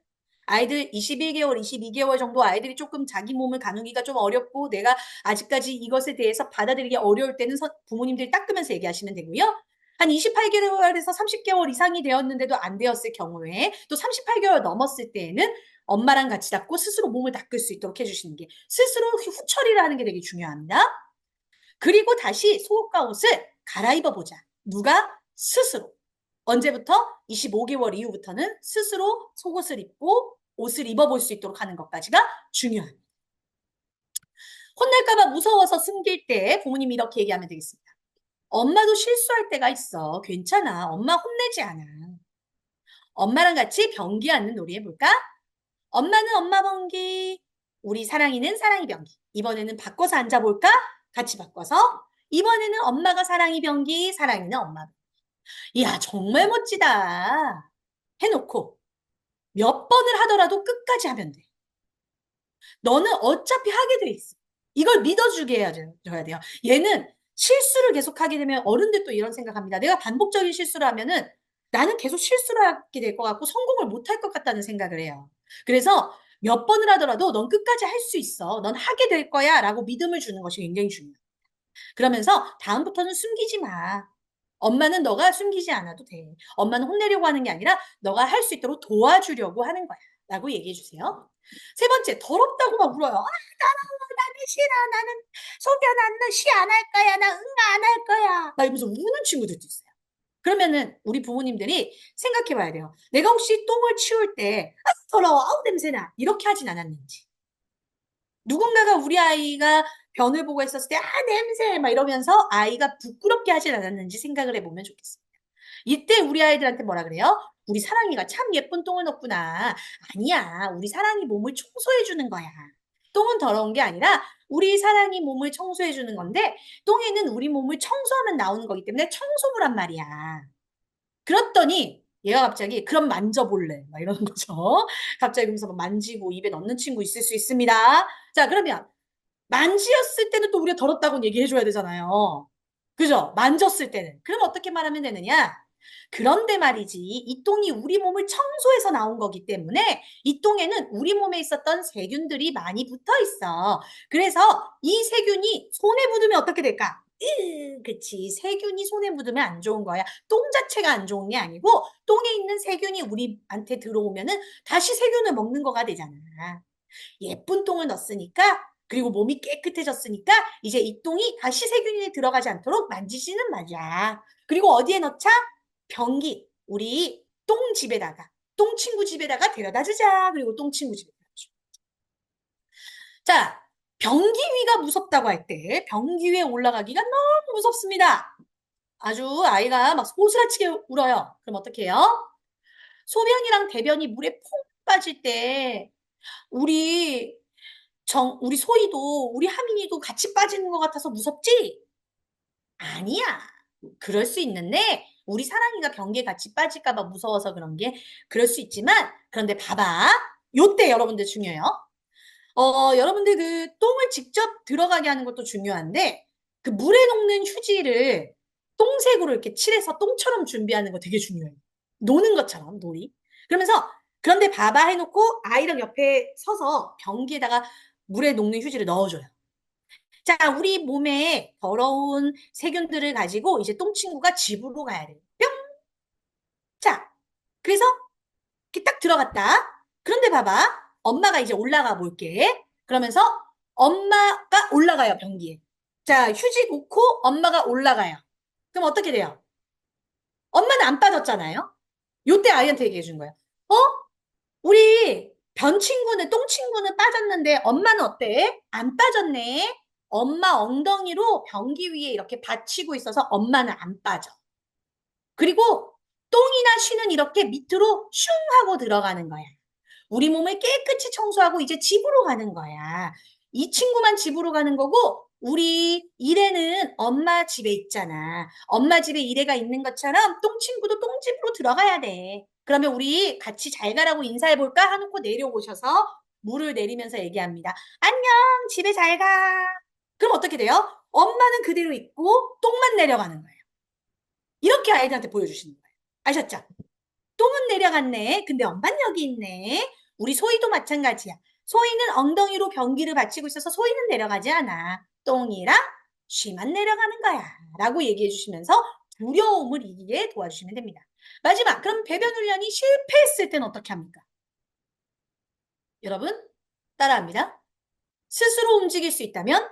아이들 21개월, 22개월 정도 아이들이 조금 자기 몸을 가누기가 좀 어렵고 내가 아직까지 이것에 대해서 받아들이기 어려울 때는 부모님들이 닦으면서 얘기하시면 되고요. 한 28개월에서 30개월 이상이 되었는데도 안 되었을 경우에 또 38개월 넘었을 때에는 엄마랑 같이 닦고 스스로 몸을 닦을 수 있도록 해주시는 게 스스로 후처리를 하는 게 되게 중요합니다. 그리고 다시 속옷과 옷을 갈아입어 보자. 누가? 스스로. 언제부터? 25개월 이후부터는 스스로 속옷을 입고 옷을 입어볼 수 있도록 하는 것까지가 중요합니다. 혼날까봐 무서워서 숨길 때 부모님이 이렇게 얘기하면 되겠습니다. 엄마도 실수할 때가 있어. 괜찮아. 엄마 혼내지 않아. 엄마랑 같이 변기 앉는 놀이 해볼까? 엄마는 엄마 변기, 우리 사랑이는 사랑이 변기. 이번에는 바꿔서 앉아볼까? 같이 바꿔서. 이번에는 엄마가 사랑이 변기, 사랑이는 엄마 변기. 이야, 정말 멋지다. 해놓고 몇 번을 하더라도 끝까지 하면 돼. 너는 어차피 하게 돼 있어. 이걸 믿어주게 줘야 돼요. 얘는 실수를 계속 하게 되면 어른들도 이런 생각합니다. 내가 반복적인 실수를 하면은 나는 계속 실수를 하게 될 것 같고 성공을 못 할 것 같다는 생각을 해요. 그래서 몇 번을 하더라도 넌 끝까지 할 수 있어. 넌 하게 될 거야. 라고 믿음을 주는 것이 굉장히 중요해요. 그러면서 다음부터는 숨기지 마. 엄마는 너가 숨기지 않아도 돼. 엄마는 혼내려고 하는 게 아니라 너가 할 수 있도록 도와주려고 하는 거야. 라고 얘기해 주세요. 세 번째, 더럽다고 막 울어요. 나는 싫어. 나는 소변 안 나. 쉬 안 할 거야. 나 응가 안 할 거야. 막 이러면서 우는 친구들도 있어요. 그러면은 우리 부모님들이 생각해 봐야 돼요. 내가 혹시 똥을 치울 때, 아, 더러워. 아우, 냄새나. 이렇게 하진 않았는지. 누군가가 우리 아이가 변을 보고 있었을 때, 아, 냄새! 막 이러면서 아이가 부끄럽게 하진 않았는지 생각을 해보면 좋겠습니다. 이때 우리 아이들한테 뭐라 그래요? 우리 사랑이가 참 예쁜 똥을 넣었구나. 아니야. 우리 사랑이 몸을 청소해주는 거야. 똥은 더러운 게 아니라 우리 사랑이 몸을 청소해주는 건데 똥에는 우리 몸을 청소하면 나오는 거기 때문에 청소부란 말이야. 그랬더니 얘가 갑자기 그럼 만져볼래 막 이러는 거죠. 갑자기 그러면서 막 만지고 입에 넣는 친구 있을 수 있습니다. 자, 그러면 만지었을 때는 또 우리가 더럽다고 얘기해줘야 되잖아요. 그죠? 만졌을 때는. 그럼 어떻게 말하면 되느냐? 그런데 말이지, 이 똥이 우리 몸을 청소해서 나온 거기 때문에 이 똥에는 우리 몸에 있었던 세균들이 많이 붙어 있어. 그래서 이 세균이 손에 묻으면 어떻게 될까? 그치. 세균이 손에 묻으면 안 좋은 거야. 똥 자체가 안 좋은 게 아니고 똥에 있는 세균이 우리한테 들어오면은 다시 세균을 먹는 거가 되잖아. 예쁜 똥을 넣었으니까 그리고 몸이 깨끗해졌으니까 이제 이 똥이 다시 세균이 들어가지 않도록 만지지는 말자. 그리고 어디에 넣자? 변기. 우리 똥집에다가 똥친구 집에다가 데려다 주자. 그리고 똥친구 집에 데려다 주. 자, 변기 위가 무섭다고 할 때 변기 위에 올라가기가 너무 무섭습니다. 아주 아이가 막 소스라치게 울어요. 그럼 어떻게 해요? 소변이랑 대변이 물에 퐁 빠질 때 우리 우리 소희도 우리 하민이도 같이 빠지는 것 같아서 무섭지? 아니야. 그럴 수 있는데 우리 사랑이가 변기에 같이 빠질까 봐 무서워서 그런 게 그럴 수 있지만 그런데 봐봐. 요때 여러분들 중요해요. 여러분들 그 똥을 직접 들어가게 하는 것도 중요한데 그 물에 녹는 휴지를 똥색으로 이렇게 칠해서 똥처럼 준비하는 거 되게 중요해요. 노는 것처럼 놀이. 그러면서 그런데 봐봐 해놓고 아이랑 옆에 서서 변기에다가 물에 녹는 휴지를 넣어줘요. 자, 우리 몸에 더러운 세균들을 가지고 이제 똥친구가 집으로 가야 돼요. 뿅! 자, 그래서 이렇게 딱 들어갔다. 그런데 봐봐. 엄마가 이제 올라가 볼게. 그러면서 엄마가 올라가요, 변기에. 자, 휴지 놓고 엄마가 올라가요. 그럼 어떻게 돼요? 엄마는 안 빠졌잖아요? 요때 아이한테 얘기해 준 거예요. 어? 우리 변 친구는, 똥 친구는 빠졌는데 엄마는 어때? 안 빠졌네. 엄마 엉덩이로 변기 위에 이렇게 받치고 있어서 엄마는 안 빠져. 그리고 똥이나 쉬는 이렇게 밑으로 슝 하고 들어가는 거야. 우리 몸을 깨끗이 청소하고 이제 집으로 가는 거야. 이 친구만 집으로 가는 거고, 우리 이래는 엄마 집에 있잖아. 엄마 집에 이래가 있는 것처럼 똥친구도 똥집으로 들어가야 돼. 그러면 우리 같이 잘 가라고 인사해 볼까? 하놓고 내려오셔서 물을 내리면서 얘기합니다. 안녕, 집에 잘 가. 그럼 어떻게 돼요? 엄마는 그대로 있고 똥만 내려가는 거예요. 이렇게 아이들한테 보여주시는 거예요. 아셨죠? 똥은 내려갔네. 근데 엄마는 여기 있네. 우리 소희도 마찬가지야. 소희는 엉덩이로 변기를 받치고 있어서 소희는 내려가지 않아. 똥이랑 쉬만 내려가는 거야. 라고 얘기해 주시면서 두려움을 이기게 도와주시면 됩니다. 마지막, 그럼 배변 훈련이 실패했을 때는 어떻게 합니까? 여러분, 따라합니다. 스스로 움직일 수 있다면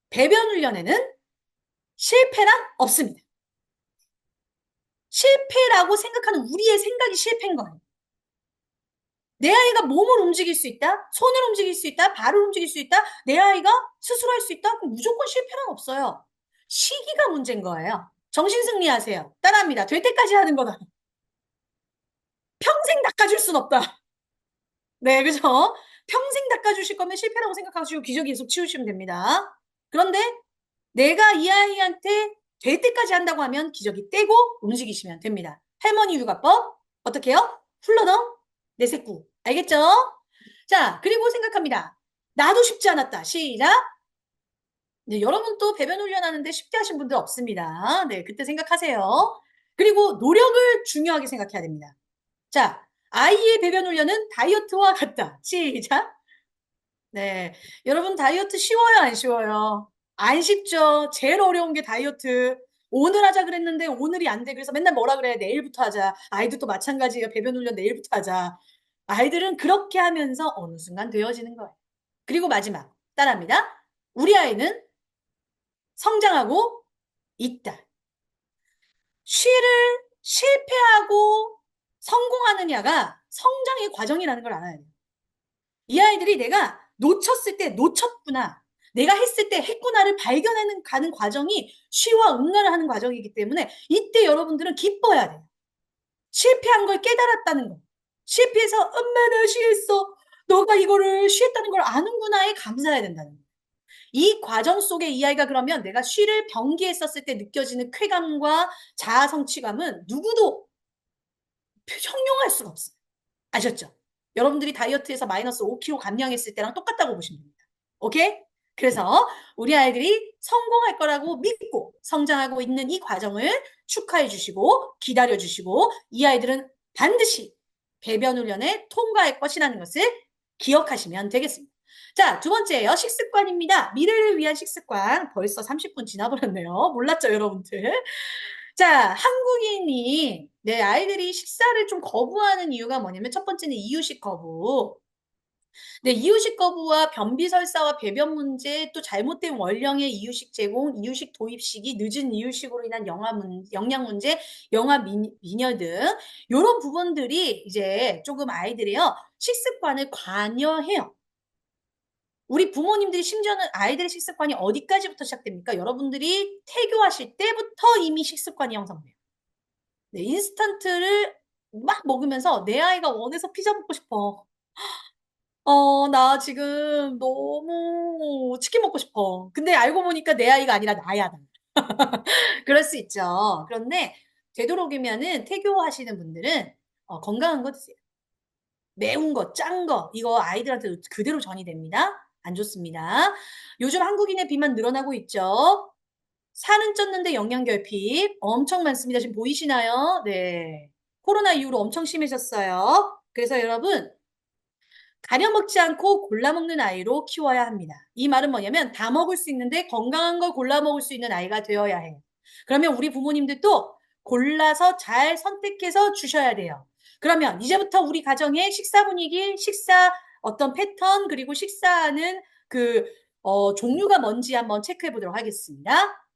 배변 훈련에는 실패란 없습니다. 실패라고 생각하는 우리의 생각이 실패인 거예요. 내 아이가 몸을 움직일 수 있다? 손을 움직일 수 있다? 발을 움직일 수 있다? 내 아이가 스스로 할 수 있다? 그럼 무조건 실패는 없어요. 시기가 문제인 거예요. 정신승리하세요. 따라합니다. 될 때까지 하는 거다. 평생 닦아줄 순 없다. 네, 그죠? 평생 닦아주실 거면 실패라고 생각하시고 기저귀 계속 치우시면 됩니다. 그런데 내가 이 아이한테 될 때까지 한다고 하면 기저귀 떼고 움직이시면 됩니다. 할머니 육아법 어떻게 해요? 훌러덩 내새꾸 알겠죠? 자, 그리고 생각합니다. 나도 쉽지 않았다. 시작. 네, 여러분 또 배변 훈련하는데 쉽게 하신 분들 없습니다. 네, 그때 생각하세요. 그리고 노력을 중요하게 생각해야 됩니다. 자, 아이의 배변 훈련은 다이어트와 같다. 시작. 네, 여러분 다이어트 쉬워요, 안 쉬워요? 안 쉽죠. 제일 어려운 게 다이어트. 오늘 하자 그랬는데 오늘이 안 돼. 그래서 맨날 뭐라 그래? 내일부터 하자. 아이도 마찬가지예요. 배변 훈련 내일부터 하자. 아이들은 그렇게 하면서 어느 순간 되어지는 거예요. 그리고 마지막 따라합니다. 우리 아이는 성장하고 있다. 쉬를 실패하고 성공하느냐가 성장의 과정이라는 걸 알아야 돼요. 이 아이들이 내가 놓쳤을 때 놓쳤구나. 내가 했을 때 했구나를 발견하는 가는 과정이 쉬와 응가를 하는 과정이기 때문에 이때 여러분들은 기뻐야 돼요. 실패한 걸 깨달았다는 거. 실패해서 엄마 나 쉬했어. 너가 이거를 쉬했다는 걸 아는구나에 감사해야 된다는 거. 이 과정 속에 이 아이가 그러면 내가 쉬를 변기에 썼을 때 느껴지는 쾌감과 자아 성취감은 누구도 형용할 수가 없어요. 아셨죠? 여러분들이 다이어트에서 마이너스 5kg 감량했을 때랑 똑같다고 보시면 됩니다. 오케이? 그래서 우리 아이들이 성공할 거라고 믿고 성장하고 있는 이 과정을 축하해 주시고 기다려 주시고 이 아이들은 반드시 배변 훈련에 통과할 것이라는 것을 기억하시면 되겠습니다. 자, 두 번째예요. 식습관입니다. 미래를 위한 식습관. 벌써 30분 지나버렸네요. 몰랐죠, 여러분들? 자, 한국인이 내 아이들이 식사를 좀 거부하는 이유가 뭐냐면 첫 번째는 이유식 거부. 네, 이유식 거부와 변비설사와 배변 문제, 또 잘못된 원령의 이유식 제공, 이유식 도입 시기, 늦은 이유식으로 인한 영양 문제, 영아 미녀 등 이런 부분들이 이제 조금 아이들이요 식습관을 관여해요. 우리 부모님들이 심지어는 아이들의 식습관이 어디까지부터 시작됩니까? 여러분들이 태교하실 때부터 이미 식습관이 형성돼요. 네, 인스턴트를 막 먹으면서 내 아이가 원해서 피자 먹고 싶어. 나 지금 너무 치킨 먹고 싶어. 근데 알고 보니까 내 아이가 아니라 나야. 그럴 수 있죠. 그런데 되도록이면은 태교하시는 분들은 건강한 거 드세요. 매운 거, 짠 거, 이거 아이들한테 그대로 전이 됩니다. 안 좋습니다. 요즘 한국인의 비만 늘어나고 있죠. 살은 쪘는데 영양 결핍 엄청 많습니다. 지금 보이시나요? 네. 코로나 이후로 엄청 심해졌어요. 그래서 여러분, 가려 먹지 않고 골라 먹는 아이로 키워야 합니다. 이 말은 뭐냐면 다 먹을 수 있는데 건강한 걸 골라 먹을 수 있는 아이가 되어야 해요. 그러면 우리 부모님들도 골라서 잘 선택해서 주셔야 돼요. 그러면 이제부터 우리 가정의 식사 분위기, 식사 어떤 패턴, 그리고 식사하는 종류가 뭔지 한번 체크해 보도록 하겠습니다.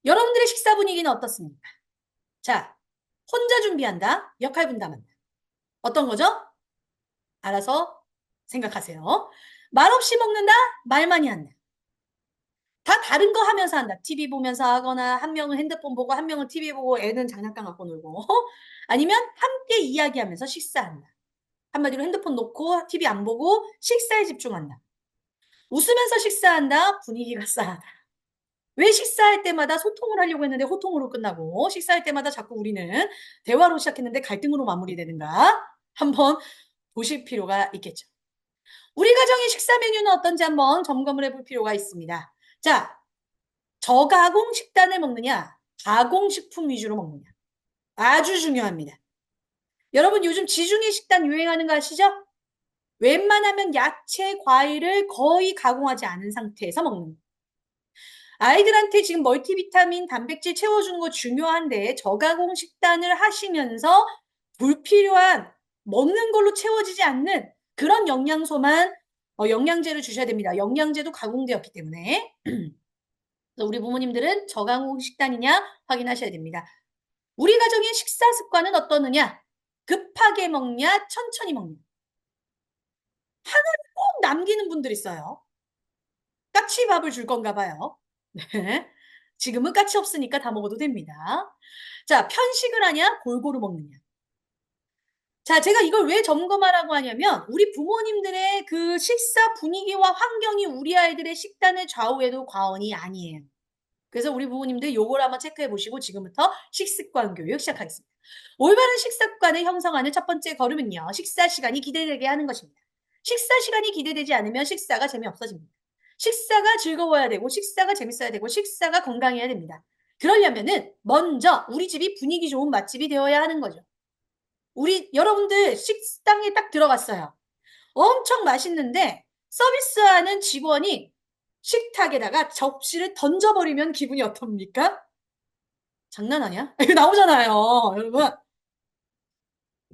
여러분들의 식사 분위기는 어떻습니까? 자, 혼자 준비한다, 역할 분담한다. 어떤 거죠? 알아서 생각하세요. 말없이 먹는다, 말 많이 한다. 다 다른 거 하면서 한다. TV 보면서 하거나 한 명은 핸드폰 보고 한 명은 TV 보고 애는 장난감 갖고 놀고 아니면 함께 이야기하면서 식사한다. 한마디로 핸드폰 놓고 TV 안 보고 식사에 집중한다. 웃으면서 식사한다. 분위기가 싸하다. 왜 식사할 때마다 소통을 하려고 했는데 호통으로 끝나고 식사할 때마다 자꾸 우리는 대화로 시작했는데 갈등으로 마무리되는가? 한번 보실 필요가 있겠죠. 우리 가정의 식사 메뉴는 어떤지 한번 점검을 해볼 필요가 있습니다. 자, 저가공 식단을 먹느냐, 가공식품 위주로 먹느냐. 아주 중요합니다. 여러분 요즘 지중해 식단 유행하는 거 아시죠? 웬만하면 야채, 과일을 거의 가공하지 않은 상태에서 먹는 거. 아이들한테 지금 멀티비타민, 단백질 채워주는 거 중요한데 저가공 식단을 하시면서 불필요한 먹는 걸로 채워지지 않는 그런 영양소만 영양제를 주셔야 됩니다. 영양제도 가공되었기 때문에. 우리 부모님들은 저가공 식단이냐 확인하셔야 됩니다. 우리 가정의 식사 습관은 어떠느냐? 급하게 먹냐? 천천히 먹냐? 하나를 꼭 남기는 분들 있어요. 까치밥을 줄 건가 봐요. 네. 지금은 까치 없으니까 다 먹어도 됩니다. 자, 편식을 하냐? 골고루 먹느냐? 자, 제가 이걸 왜 점검하라고 하냐면 우리 부모님들의 그 식사 분위기와 환경이 우리 아이들의 식단을 좌우해도 과언이 아니에요. 그래서 우리 부모님들 요걸 한번 체크해 보시고 지금부터 식습관 교육 시작하겠습니다. 올바른 식습관을 형성하는 첫 번째 걸음은요. 식사 시간이 기대되게 하는 것입니다. 식사 시간이 기대되지 않으면 식사가 재미없어집니다. 식사가 즐거워야 되고 식사가 재밌어야 되고 식사가 건강해야 됩니다. 그러려면은 먼저 우리 집이 분위기 좋은 맛집이 되어야 하는 거죠. 우리 여러분들 식당에 딱 들어갔어요. 엄청 맛있는데 서비스하는 직원이 식탁에다가 접시를 던져버리면 기분이 어떻습니까? 장난 아니야? 이거 나오잖아요, 여러분.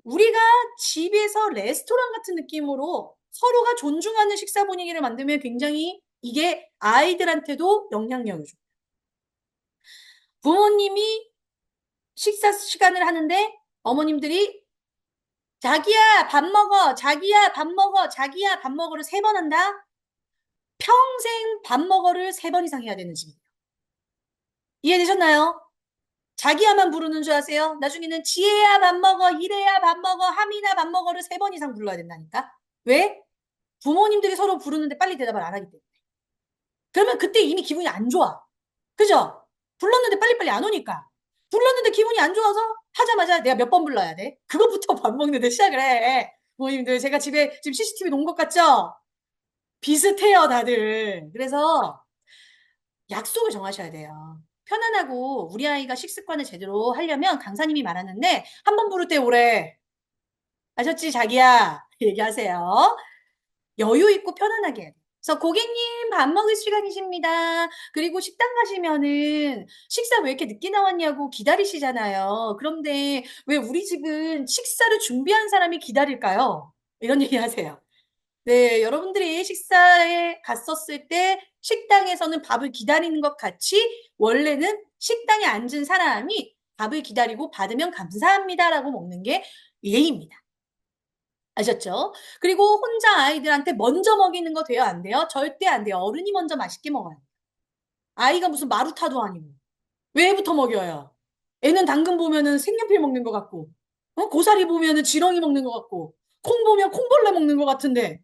우리가 집에서 레스토랑 같은 느낌으로 서로가 존중하는 식사 분위기를 만들면 굉장히 이게 아이들한테도 영향력을 줍니다. 부모님이 식사 시간을 하는데 어머님들이 자기야 밥 먹어, 자기야 밥 먹어, 자기야 밥 먹어를 3번 한다? 평생 밥 먹어를 3번 이상 해야 되는 집이에요. 이해되셨나요? 자기야만 부르는 줄 아세요? 나중에는 지혜야 밥 먹어, 이래야 밥 먹어, 하민아 밥 먹어를 3번 이상 불러야 된다니까? 왜? 부모님들이 서로 부르는데 빨리 대답을 안 하기 때문에. 그러면 그때 이미 기분이 안 좋아. 그죠? 불렀는데 빨리빨리 안 오니까. 불렀는데 기분이 안 좋아서 하자마자 내가 몇 번 불러야 돼? 그것부터 밥 먹는데 시작을 해. 부모님들, 제가 집에 지금 CCTV 놓은 것 같죠? 비슷해요, 다들. 그래서 약속을 정하셔야 돼요. 편안하고 우리 아이가 식습관을 제대로 하려면 강사님이 말하는데 한 번 부를 때 오래. 아셨지, 자기야? 얘기하세요. 여유 있고 편안하게 해야 돼요. 그래서 고객님 밥 먹을 시간이십니다. 그리고 식당 가시면은 식사 왜 이렇게 늦게 나왔냐고 기다리시잖아요. 그런데 왜 우리 집은 식사를 준비한 사람이 기다릴까요? 이런 얘기 하세요. 네, 여러분들이 식사에 갔었을 때 식당에서는 밥을 기다리는 것 같이 원래는 식당에 앉은 사람이 밥을 기다리고 받으면 감사합니다라고 먹는 게 예의입니다. 아셨죠? 그리고 혼자 아이들한테 먼저 먹이는 거 돼요? 안 돼요? 절대 안 돼요. 어른이 먼저 맛있게 먹어요. 아이가 무슨 마루타도 아니고. 왜부터 먹여요? 애는 당근 보면은 색연필 먹는 것 같고, 고사리 보면은 지렁이 먹는 것 같고, 콩 보면 콩벌레 먹는 것 같은데,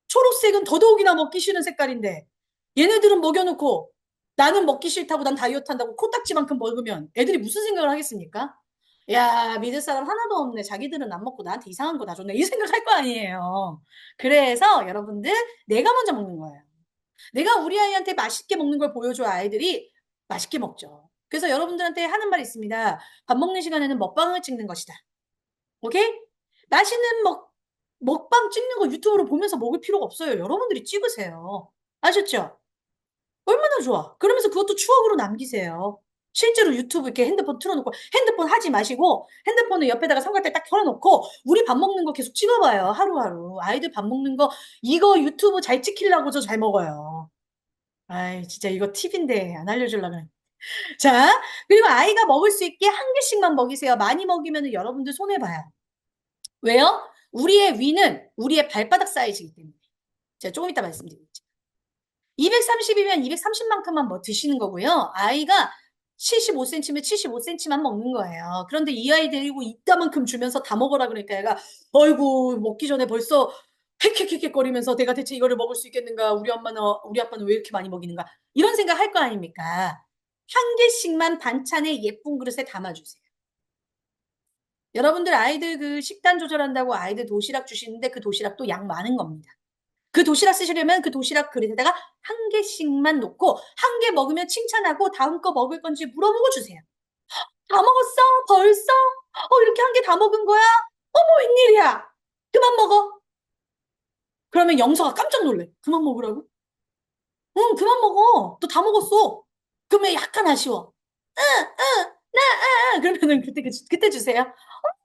초록색은 더더욱이나 먹기 싫은 색깔인데 얘네들은 먹여놓고 나는 먹기 싫다고 난 다이어트 한다고 코딱지만큼 먹으면 애들이 무슨 생각을 하겠습니까? 야, 믿을 사람 하나도 없네. 자기들은 안 먹고 나한테 이상한 거 다 줬네. 이 생각할 거 아니에요. 그래서 여러분들 내가 먼저 먹는 거예요. 내가 우리 아이한테 맛있게 먹는 걸 보여줘야 아이들이 맛있게 먹죠. 그래서 여러분들한테 하는 말이 있습니다. 밥 먹는 시간에는 먹방을 찍는 것이다. 오케이? 맛있는 먹방 찍는 거 유튜브로 보면서 먹을 필요가 없어요. 여러분들이 찍으세요. 아셨죠? 얼마나 좋아. 그러면서 그것도 추억으로 남기세요. 실제로 유튜브 이렇게 핸드폰 틀어놓고 핸드폰 하지 마시고 핸드폰을 옆에다가 삼각대 딱 켜놓고 우리 밥 먹는 거 계속 찍어봐요. 하루하루. 아이들 밥 먹는 거 이거 유튜브 잘 찍히려고 저 잘 먹어요. 아이 진짜 이거 팁인데 안 알려주려고 그래. 자, 그리고 아이가 먹을 수 있게 한 개씩만 먹이세요. 많이 먹이면 여러분들 손해봐요. 왜요? 우리의 위는 우리의 발바닥 사이즈이기 때문에. 제가 조금 이따 말씀드리겠죠. 230이면 230만큼만 뭐 드시는 거고요. 아이가 75cm면 75cm만 먹는 거예요. 그런데 이 아이 데리고 이따만큼 주면서 다 먹어라 그러니까 얘가 어이구 먹기 전에 벌써 헥헥헥헥거리면서 내가 대체 이거를 먹을 수 있겠는가? 우리 아빠는 왜 이렇게 많이 먹이는가? 이런 생각 할 거 아닙니까? 한 개씩만 반찬에 예쁜 그릇에 담아주세요. 여러분들 아이들 그 식단 조절한다고 아이들 도시락 주시는데 그 도시락도 양 많은 겁니다. 그 도시락 쓰시려면 그 도시락 그릇에다가 한 개씩만 놓고 한 개 먹으면 칭찬하고 다음 거 먹을 건지 물어보고 주세요. 다 먹었어? 벌써? 이렇게 한 개 다 먹은 거야? 어머, 웬일이야? 그만 먹어. 그러면 영서가 깜짝 놀래. 그만 먹으라고? 응, 그만 먹어. 너 다 먹었어. 그러면 약간 아쉬워. 응, 응, 그러면은 그때 주세요.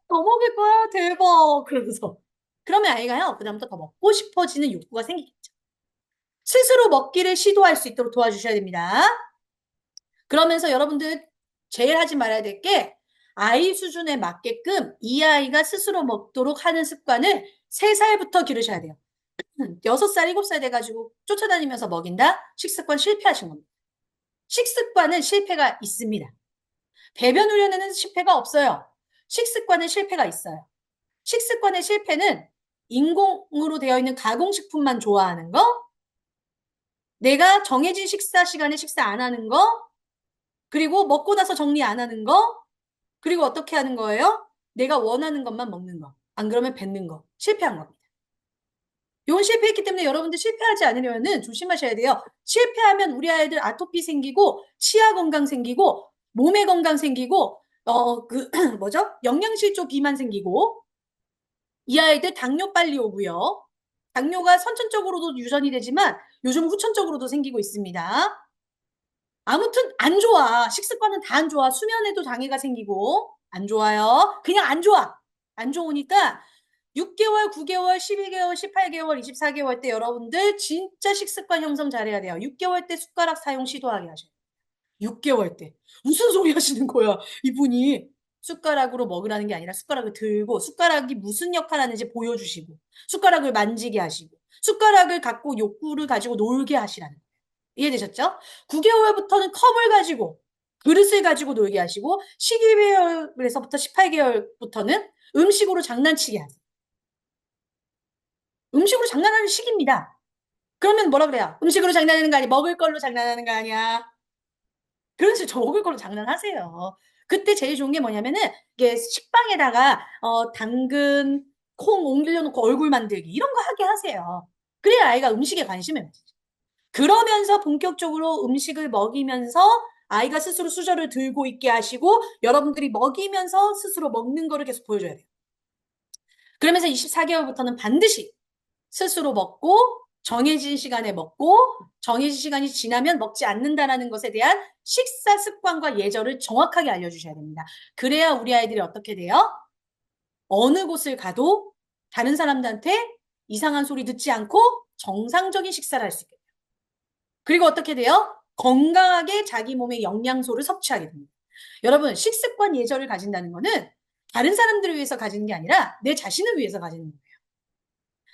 더 먹을 거야? 대박. 그러면서. 그러면 아이가요, 그다음부터 더 먹고 싶어지는 욕구가 생기겠죠. 스스로 먹기를 시도할 수 있도록 도와주셔야 됩니다. 그러면서 여러분들 제일 하지 말아야 될 게 아이 수준에 맞게끔 이 아이가 스스로 먹도록 하는 습관을 3살부터 기르셔야 돼요. 6살, 7살 돼가지고 쫓아다니면서 먹인다? 식습관 실패하신 겁니다. 식습관은 실패가 있습니다. 배변 훈련에는 실패가 없어요. 식습관은 실패가 있어요. 식습관의 실패는 인공으로 되어 있는 가공식품만 좋아하는 거, 내가 정해진 식사 시간에 식사 안 하는 거, 그리고 먹고 나서 정리 안 하는 거, 그리고 어떻게 하는 거예요? 내가 원하는 것만 먹는 거. 안 그러면 뱉는 거. 실패한 겁니다. 이건 실패했기 때문에 여러분들 실패하지 않으려면 조심하셔야 돼요. 실패하면 우리 아이들 아토피 생기고, 치아 건강 생기고, 몸의 건강 생기고, 뭐죠? 영양실조 비만 생기고, 이 아이들 당뇨 빨리 오고요. 당뇨가 선천적으로도 유전이 되지만 요즘 후천적으로도 생기고 있습니다. 아무튼 안 좋아. 식습관은 다 안 좋아. 수면에도 장애가 생기고 안 좋아요. 그냥 안 좋아. 안 좋으니까 6개월, 9개월, 12개월, 18개월, 24개월 때 여러분들 진짜 식습관 형성 잘해야 돼요. 6개월 때 숟가락 사용 시도하게 하셔요. 6개월 때. 무슨 소리 하시는 거야, 이분이. 숟가락으로 먹으라는 게 아니라 숟가락을 들고 숟가락이 무슨 역할 하는지 보여주시고 숟가락을 만지게 하시고 숟가락을 갖고 욕구를 가지고 놀게 하시라는 거예요. 이해되셨죠? 9개월부터는 컵을 가지고 그릇을 가지고 놀게 하시고 12개월에서부터 18개월부터는 음식으로 장난치게 하세요. 음식으로 장난하는 시기입니다. 그러면 뭐라 그래요? 음식으로 장난하는 거 아니야? 먹을 걸로 장난하는 거 아니야? 그런 식으로 저 먹을 걸로 장난하세요. 그때 제일 좋은 게 뭐냐면은 이게 식빵에다가 당근, 콩 옮겨 놓고 얼굴 만들기 이런 거 하게 하세요. 그래야 아이가 음식에 관심을 가지죠. 그러면서 본격적으로 음식을 먹이면서 아이가 스스로 수저를 들고 있게 하시고 여러분들이 먹이면서 스스로 먹는 거를 계속 보여줘야 돼요. 그러면서 24개월부터는 반드시 스스로 먹고 정해진 시간에 먹고 정해진 시간이 지나면 먹지 않는다라는 것에 대한 식사 습관과 예절을 정확하게 알려주셔야 됩니다. 그래야 우리 아이들이 어떻게 돼요? 어느 곳을 가도 다른 사람들한테 이상한 소리 듣지 않고 정상적인 식사를 할 수 있게 돼요. 그리고 어떻게 돼요? 건강하게 자기 몸의 영양소를 섭취하게 됩니다. 여러분, 식습관 예절을 가진다는 거는 다른 사람들을 위해서 가지는 게 아니라 내 자신을 위해서 가지는 거예요.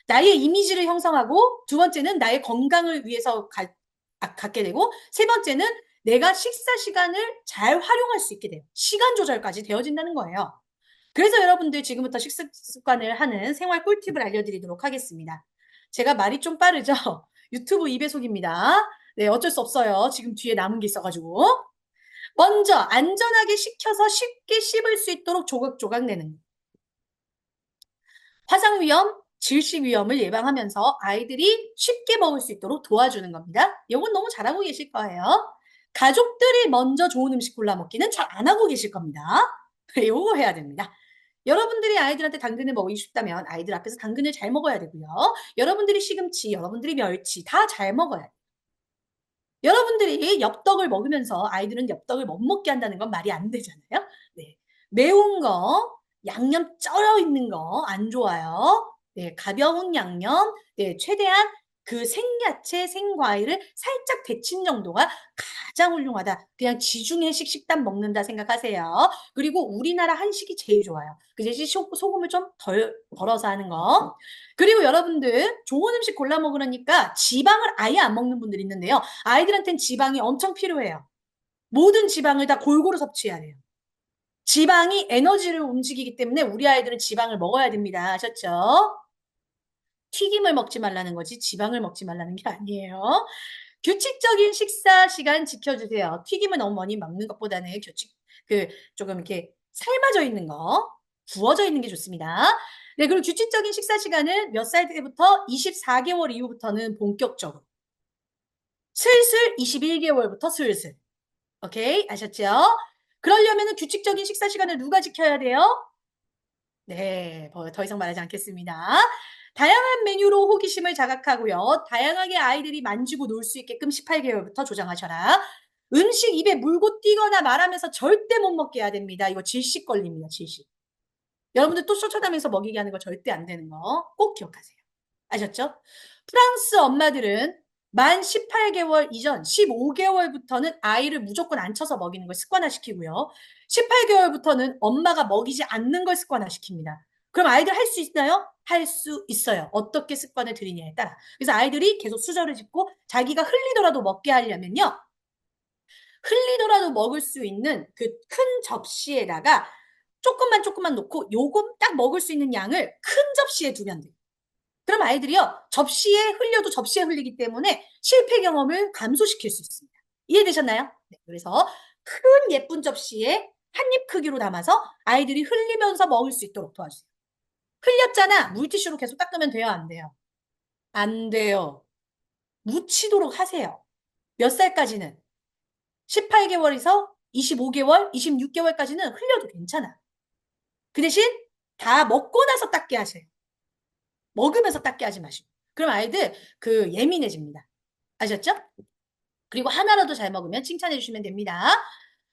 나의 이미지를 형성하고 두 번째는 나의 건강을 위해서 갖게 되고 세 번째는 내가 식사 시간을 잘 활용할 수 있게 돼요. 시간 조절까지 되어진다는 거예요. 그래서 여러분들 지금부터 식습관을 하는 생활 꿀팁을 알려드리도록 하겠습니다. 제가 말이 좀 빠르죠? 유튜브 2배속입니다. 네, 어쩔 수 없어요. 지금 뒤에 남은 게 있어가지고. 먼저 안전하게 식혀서 쉽게 씹을 수 있도록 조각조각 내는 거. 화상 위험, 질식 위험을 예방하면서 아이들이 쉽게 먹을 수 있도록 도와주는 겁니다. 이건 너무 잘하고 계실 거예요. 가족들이 먼저 좋은 음식 골라 먹기는 잘 안 하고 계실 겁니다. 이거 해야 됩니다. 여러분들이 아이들한테 당근을 먹이고 싶다면 아이들 앞에서 당근을 잘 먹어야 되고요. 여러분들이 시금치, 여러분들이 멸치 다 잘 먹어야 돼요. 여러분들이 엽떡을 먹으면서 아이들은 엽떡을 못 먹게 한다는 건 말이 안 되잖아요. 네. 매운 거, 양념 쩔어 있는 거 안 좋아요. 네, 가벼운 양념, 네, 최대한 그 생야채, 생과일을 살짝 데친 정도가 가장 훌륭하다. 그냥 지중해식 식단 먹는다 생각하세요. 그리고 우리나라 한식이 제일 좋아요. 그 대신 소금을 좀 덜 덜어서 하는 거. 그리고 여러분들 좋은 음식 골라 먹으려니까 지방을 아예 안 먹는 분들이 있는데요. 아이들한테는 지방이 엄청 필요해요. 모든 지방을 다 골고루 섭취해야 돼요. 지방이 에너지를 움직이기 때문에 우리 아이들은 지방을 먹어야 됩니다. 아셨죠? 튀김을 먹지 말라는 거지 지방을 먹지 말라는 게 아니에요. 규칙적인 식사 시간 지켜주세요. 튀김을 너무 많이 먹는 것보다는 조금 이렇게 삶아져 있는 거, 구워져 있는 게 좋습니다. 네, 그리고 규칙적인 식사 시간은 몇 살 때부터 24개월 이후부터는 본격적으로. 슬슬 21개월부터 슬슬. 오케이? 아셨죠? 그러려면 규칙적인 식사 시간을 누가 지켜야 돼요? 네, 더 이상 말하지 않겠습니다. 다양한 메뉴로 호기심을 자극하고요. 다양하게 아이들이 만지고 놀 수 있게끔 18개월부터 조장하셔라. 음식 입에 물고 뛰거나 말하면서 절대 못 먹게 해야 됩니다. 이거 질식 걸립니다. 질식. 여러분들 또 쫓아다니면서 먹이게 하는 거 절대 안 되는 거 꼭 기억하세요. 아셨죠? 프랑스 엄마들은 만 18개월 이전 15개월부터는 아이를 무조건 앉혀서 먹이는 걸 습관화시키고요. 18개월부터는 엄마가 먹이지 않는 걸 습관화시킵니다. 그럼 아이들 할 수 있나요? 할 수 있어요. 어떻게 습관을 들이냐에 따라. 그래서 아이들이 계속 수저를 짚고 자기가 흘리더라도 먹게 하려면요. 흘리더라도 먹을 수 있는 그 큰 접시에다가 조금만 놓고 요금 딱 먹을 수 있는 양을 큰 접시에 두면 돼요. 그럼 아이들이요, 접시에 흘려도 접시에 흘리기 때문에 실패 경험을 감소시킬 수 있습니다. 이해되셨나요? 네, 그래서 큰 예쁜 접시에 한 입 크기로 담아서 아이들이 흘리면서 먹을 수 있도록 도와주세요. 흘렸잖아. 물티슈로 계속 닦으면 돼요? 안 돼요? 안 돼요. 묻히도록 하세요. 몇 살까지는? 18개월에서 25개월, 26개월까지는 흘려도 괜찮아. 그 대신 다 먹고 나서 닦게 하세요. 먹으면서 닦게 하지 마시고. 그럼 아이들 그 예민해집니다. 아셨죠? 그리고 하나라도 잘 먹으면 칭찬해 주시면 됩니다.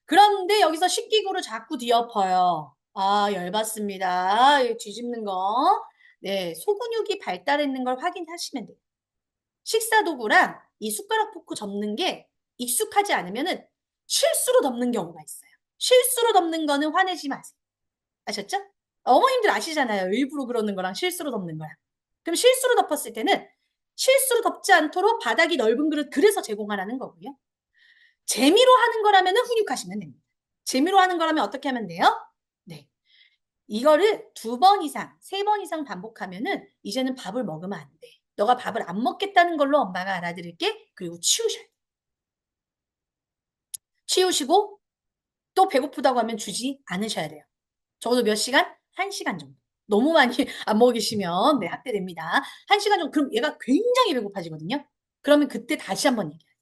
그런데 여기서 식기구를 자꾸 뒤엎어요. 아, 열받습니다. 뒤집는 거. 네, 소근육이 발달했는 걸 확인하시면 돼요. 식사 도구랑 이 숟가락 포크 접는 게 익숙하지 않으면은 실수로 덮는 경우가 있어요. 실수로 덮는 거는 화내지 마세요. 아셨죠? 어머님들 아시잖아요. 일부러 그러는 거랑 실수로 덮는 거랑. 그럼 실수로 덮었을 때는 실수로 덮지 않도록 바닥이 넓은 그릇 그래서 제공하라는 거고요. 재미로 하는 거라면 훈육하시면 됩니다. 재미로 하는 거라면 어떻게 하면 돼요? 네. 이거를 2번 이상, 3번 이상 반복하면은 이제는 밥을 먹으면 안 돼. 너가 밥을 안 먹겠다는 걸로 엄마가 알아들을게. 그리고 치우셔야 돼. 치우시고 또 배고프다고 하면 주지 않으셔야 돼요. 적어도 몇 시간? 1시간 정도. 너무 많이 안 먹이시면 네, 학대됩니다. 1시간 정도. 그럼 얘가 굉장히 배고파지거든요. 그러면 그때 다시 한번 얘기해요.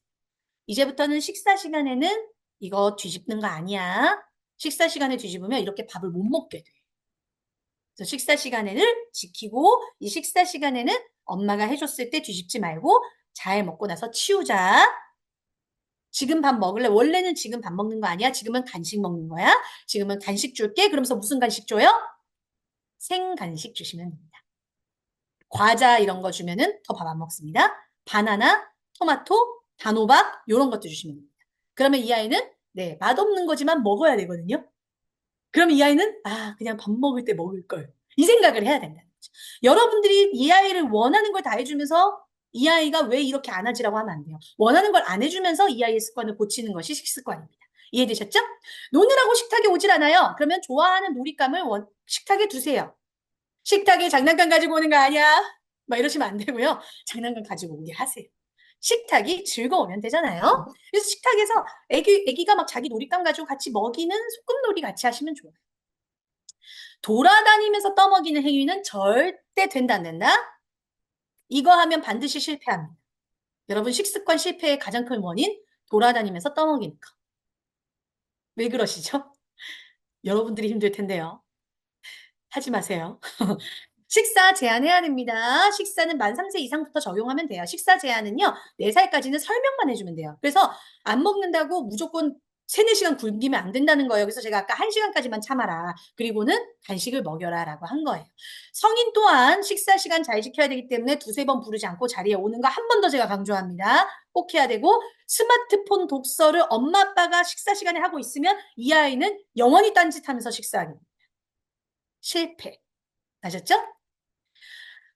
이제부터는 식사 시간에는 이거 뒤집는 거 아니야. 식사 시간에 뒤집으면 이렇게 밥을 못 먹게 돼. 그래서 식사 시간을 지키고 이 식사 시간에는 엄마가 해줬을 때 뒤집지 말고 잘 먹고 나서 치우자. 지금 밥 먹을래? 원래는 지금 밥 먹는 거 아니야? 지금은 간식 먹는 거야? 지금은 간식 줄게? 그러면서 무슨 간식 줘요? 생간식 주시면 됩니다. 과자 이런 거 주면은 더 밥 안 먹습니다. 바나나, 토마토, 단호박 이런 것도 주시면 됩니다. 그러면 이 아이는 네, 맛없는 거지만 먹어야 되거든요. 그러면 이 아이는 그냥 밥 먹을 때 먹을 걸. 이 생각을 해야 된다는 거죠. 여러분들이 이 아이를 원하는 걸 다 해주면서 이 아이가 왜 이렇게 안 하지라고 하면 안 돼요. 원하는 걸 안 해주면서 이 아이의 습관을 고치는 것이 식습관입니다. 이해되셨죠? 노느라고 식탁에 오질 않아요. 그러면 좋아하는 놀잇감을 식탁에 두세요. 식탁에 장난감 가지고 오는 거 아니야? 막 이러시면 안 되고요. 장난감 가지고 오게 하세요. 식탁이 즐거우면 되잖아요. 그래서 식탁에서 애기가 막 자기 놀잇감 가지고 같이 먹이는 소꿉놀이 같이 하시면 좋아요. 돌아다니면서 떠먹이는 행위는 절대 된다 안 된다? 이거 하면 반드시 실패합니다. 여러분 식습관 실패의 가장 큰 원인 돌아다니면서 떠먹이는 거. 왜 그러시죠? 여러분들이 힘들 텐데요. 하지 마세요. 식사 제한해야 됩니다. 식사는 만 3세 이상부터 적용하면 돼요. 식사 제한은요, 4살까지는 설명만 해주면 돼요. 그래서 안 먹는다고 무조건 3, 4시간 굶기면 안 된다는 거예요. 그래서 제가 아까 1시간까지만 참아라. 그리고는 간식을 먹여라 라고 한 거예요. 성인 또한 식사 시간 잘 지켜야 되기 때문에 두세 번 부르지 않고 자리에 오는 거 한 번 더 제가 강조합니다. 꼭 해야 되고, 스마트폰 독서를 엄마 아빠가 식사 시간에 하고 있으면 이 아이는 영원히 딴짓하면서 식사하는 거예요. 실패. 아셨죠?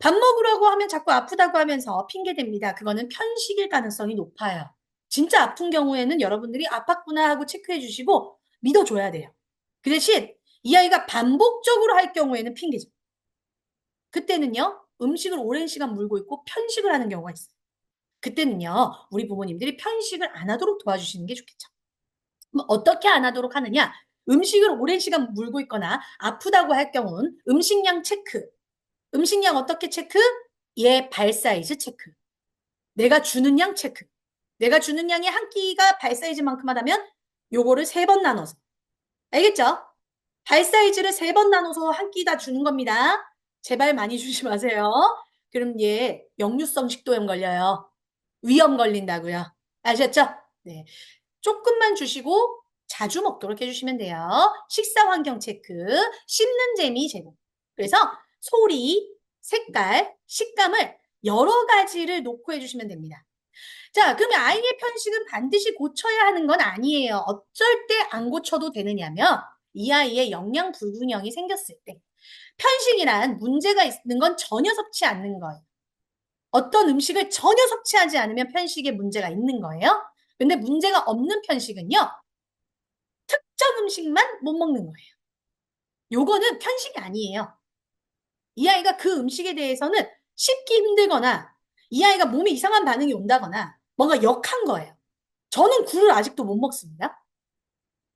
밥 먹으라고 하면 자꾸 아프다고 하면서 핑계댑니다. 그거는 편식일 가능성이 높아요. 진짜 아픈 경우에는 여러분들이 아팠구나 하고 체크해 주시고 믿어줘야 돼요. 그 대신 이 아이가 반복적으로 할 경우에는 핑계죠. 그때는요, 음식을 오랜 시간 물고 있고 편식을 하는 경우가 있어요. 그때는요, 우리 부모님들이 편식을 안 하도록 도와주시는 게 좋겠죠. 그럼 어떻게 안 하도록 하느냐? 음식을 오랜 시간 물고 있거나 아프다고 할 경우는 음식량 체크. 음식량 어떻게 체크? 얘 발 사이즈 체크. 내가 주는 양 체크. 내가 주는 양이 한 끼가 발 사이즈만큼 하다면 요거를 3번 나눠서. 알겠죠? 발 사이즈를 3번 나눠서 한 끼 다 주는 겁니다. 제발 많이 주지 마세요. 그럼 얘 역류성 식도염 걸려요. 위염 걸린다고요. 아셨죠? 네. 조금만 주시고 자주 먹도록 해주시면 돼요. 식사 환경 체크, 씹는 재미 제공. 그래서 소리, 색깔, 식감을 여러 가지를 놓고 해주시면 됩니다. 자, 그러면 아이의 편식은 반드시 고쳐야 하는 건 아니에요. 어쩔 때 안 고쳐도 되느냐면 이 아이의 영양 불균형이 생겼을 때 편식이란 문제가 있는 건 전혀 섭취 않는 거예요. 어떤 음식을 전혀 섭취하지 않으면 편식에 문제가 있는 거예요. 근데 문제가 없는 편식은요, 특정 음식만 못 먹는 거예요. 요거는 편식이 아니에요. 이 아이가 그 음식에 대해서는 씹기 힘들거나 이 아이가 몸에 이상한 반응이 온다거나 뭔가 역한 거예요. 저는 굴을 아직도 못 먹습니다.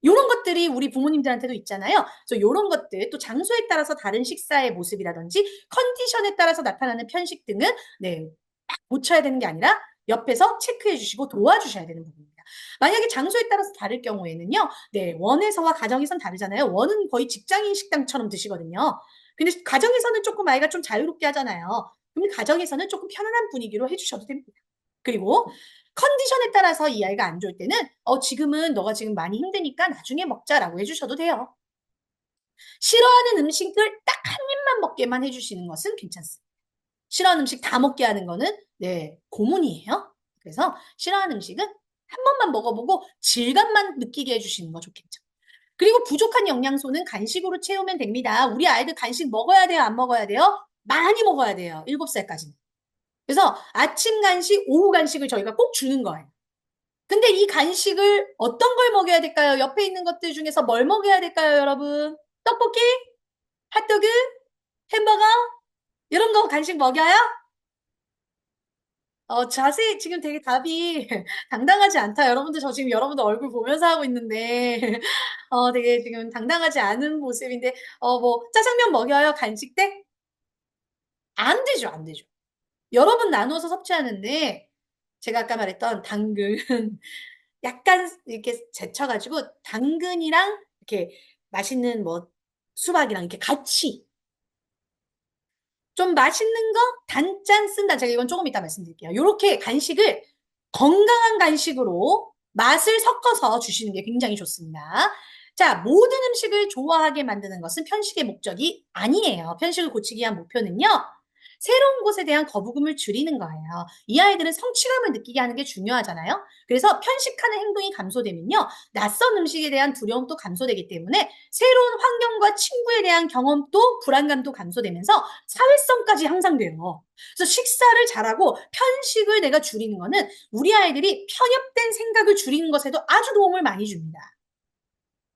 이런 것들이 우리 부모님들한테도 있잖아요. 그래서 이런 것들 또 장소에 따라서 다른 식사의 모습이라든지 컨디션에 따라서 나타나는 편식 등은 네, 고쳐야 되는 게 아니라 옆에서 체크해 주시고 도와주셔야 되는 부분입니다. 만약에 장소에 따라서 다를 경우에는요. 네, 원에서와 가정에선 다르잖아요. 원은 거의 직장인 식당처럼 드시거든요. 근데 가정에서는 조금 아이가 좀 자유롭게 하잖아요. 그럼 가정에서는 조금 편안한 분위기로 해주셔도 됩니다. 그리고 컨디션에 따라서 이 아이가 안 좋을 때는 지금은 너가 지금 많이 힘드니까 나중에 먹자라고 해주셔도 돼요. 싫어하는 음식을 딱 한 입만 먹게만 해주시는 것은 괜찮습니다. 싫어하는 음식 다 먹게 하는 거는 네, 고문이에요. 그래서 싫어하는 음식은 한 번만 먹어보고 질감만 느끼게 해주시는 거 좋겠죠. 그리고 부족한 영양소는 간식으로 채우면 됩니다. 우리 아이들 간식 먹어야 돼요? 안 먹어야 돼요? 많이 먹어야 돼요. 7살까지는. 그래서 아침 간식, 오후 간식을 저희가 꼭 주는 거예요. 근데 이 간식을 어떤 걸 먹여야 될까요? 옆에 있는 것들 중에서 뭘 먹여야 될까요, 여러분? 떡볶이? 핫도그? 햄버거? 이런 거 간식 먹여요? 자세히 지금 되게 답이 당당하지 않다. 여러분들, 저 지금 여러분들 얼굴 보면서 하고 있는데, 되게 지금 당당하지 않은 모습인데, 뭐, 짜장면 먹여요? 간식 때? 안 되죠, 안 되죠. 여러 분 나눠서 섭취하는데, 제가 아까 말했던 당근, 약간 이렇게 제쳐가지고, 당근이랑 이렇게 맛있는 뭐, 수박이랑 이렇게 같이 좀 맛있는 거 단짠 쓴다. 제가 이건 조금 이따 말씀드릴게요. 이렇게 간식을 건강한 간식으로 맛을 섞어서 주시는 게 굉장히 좋습니다. 자, 모든 음식을 좋아하게 만드는 것은 편식의 목적이 아니에요. 편식을 고치기 위한 목표는요. 새로운 것에 대한 거부감을 줄이는 거예요. 이 아이들은 성취감을 느끼게 하는 게 중요하잖아요. 그래서 편식하는 행동이 감소되면요. 낯선 음식에 대한 두려움도 감소되기 때문에 새로운 환경과 친구에 대한 경험도 불안감도 감소되면서 사회성까지 향상돼요. 그래서 식사를 잘하고 편식을 내가 줄이는 거는 우리 아이들이 편협된 생각을 줄이는 것에도 아주 도움을 많이 줍니다.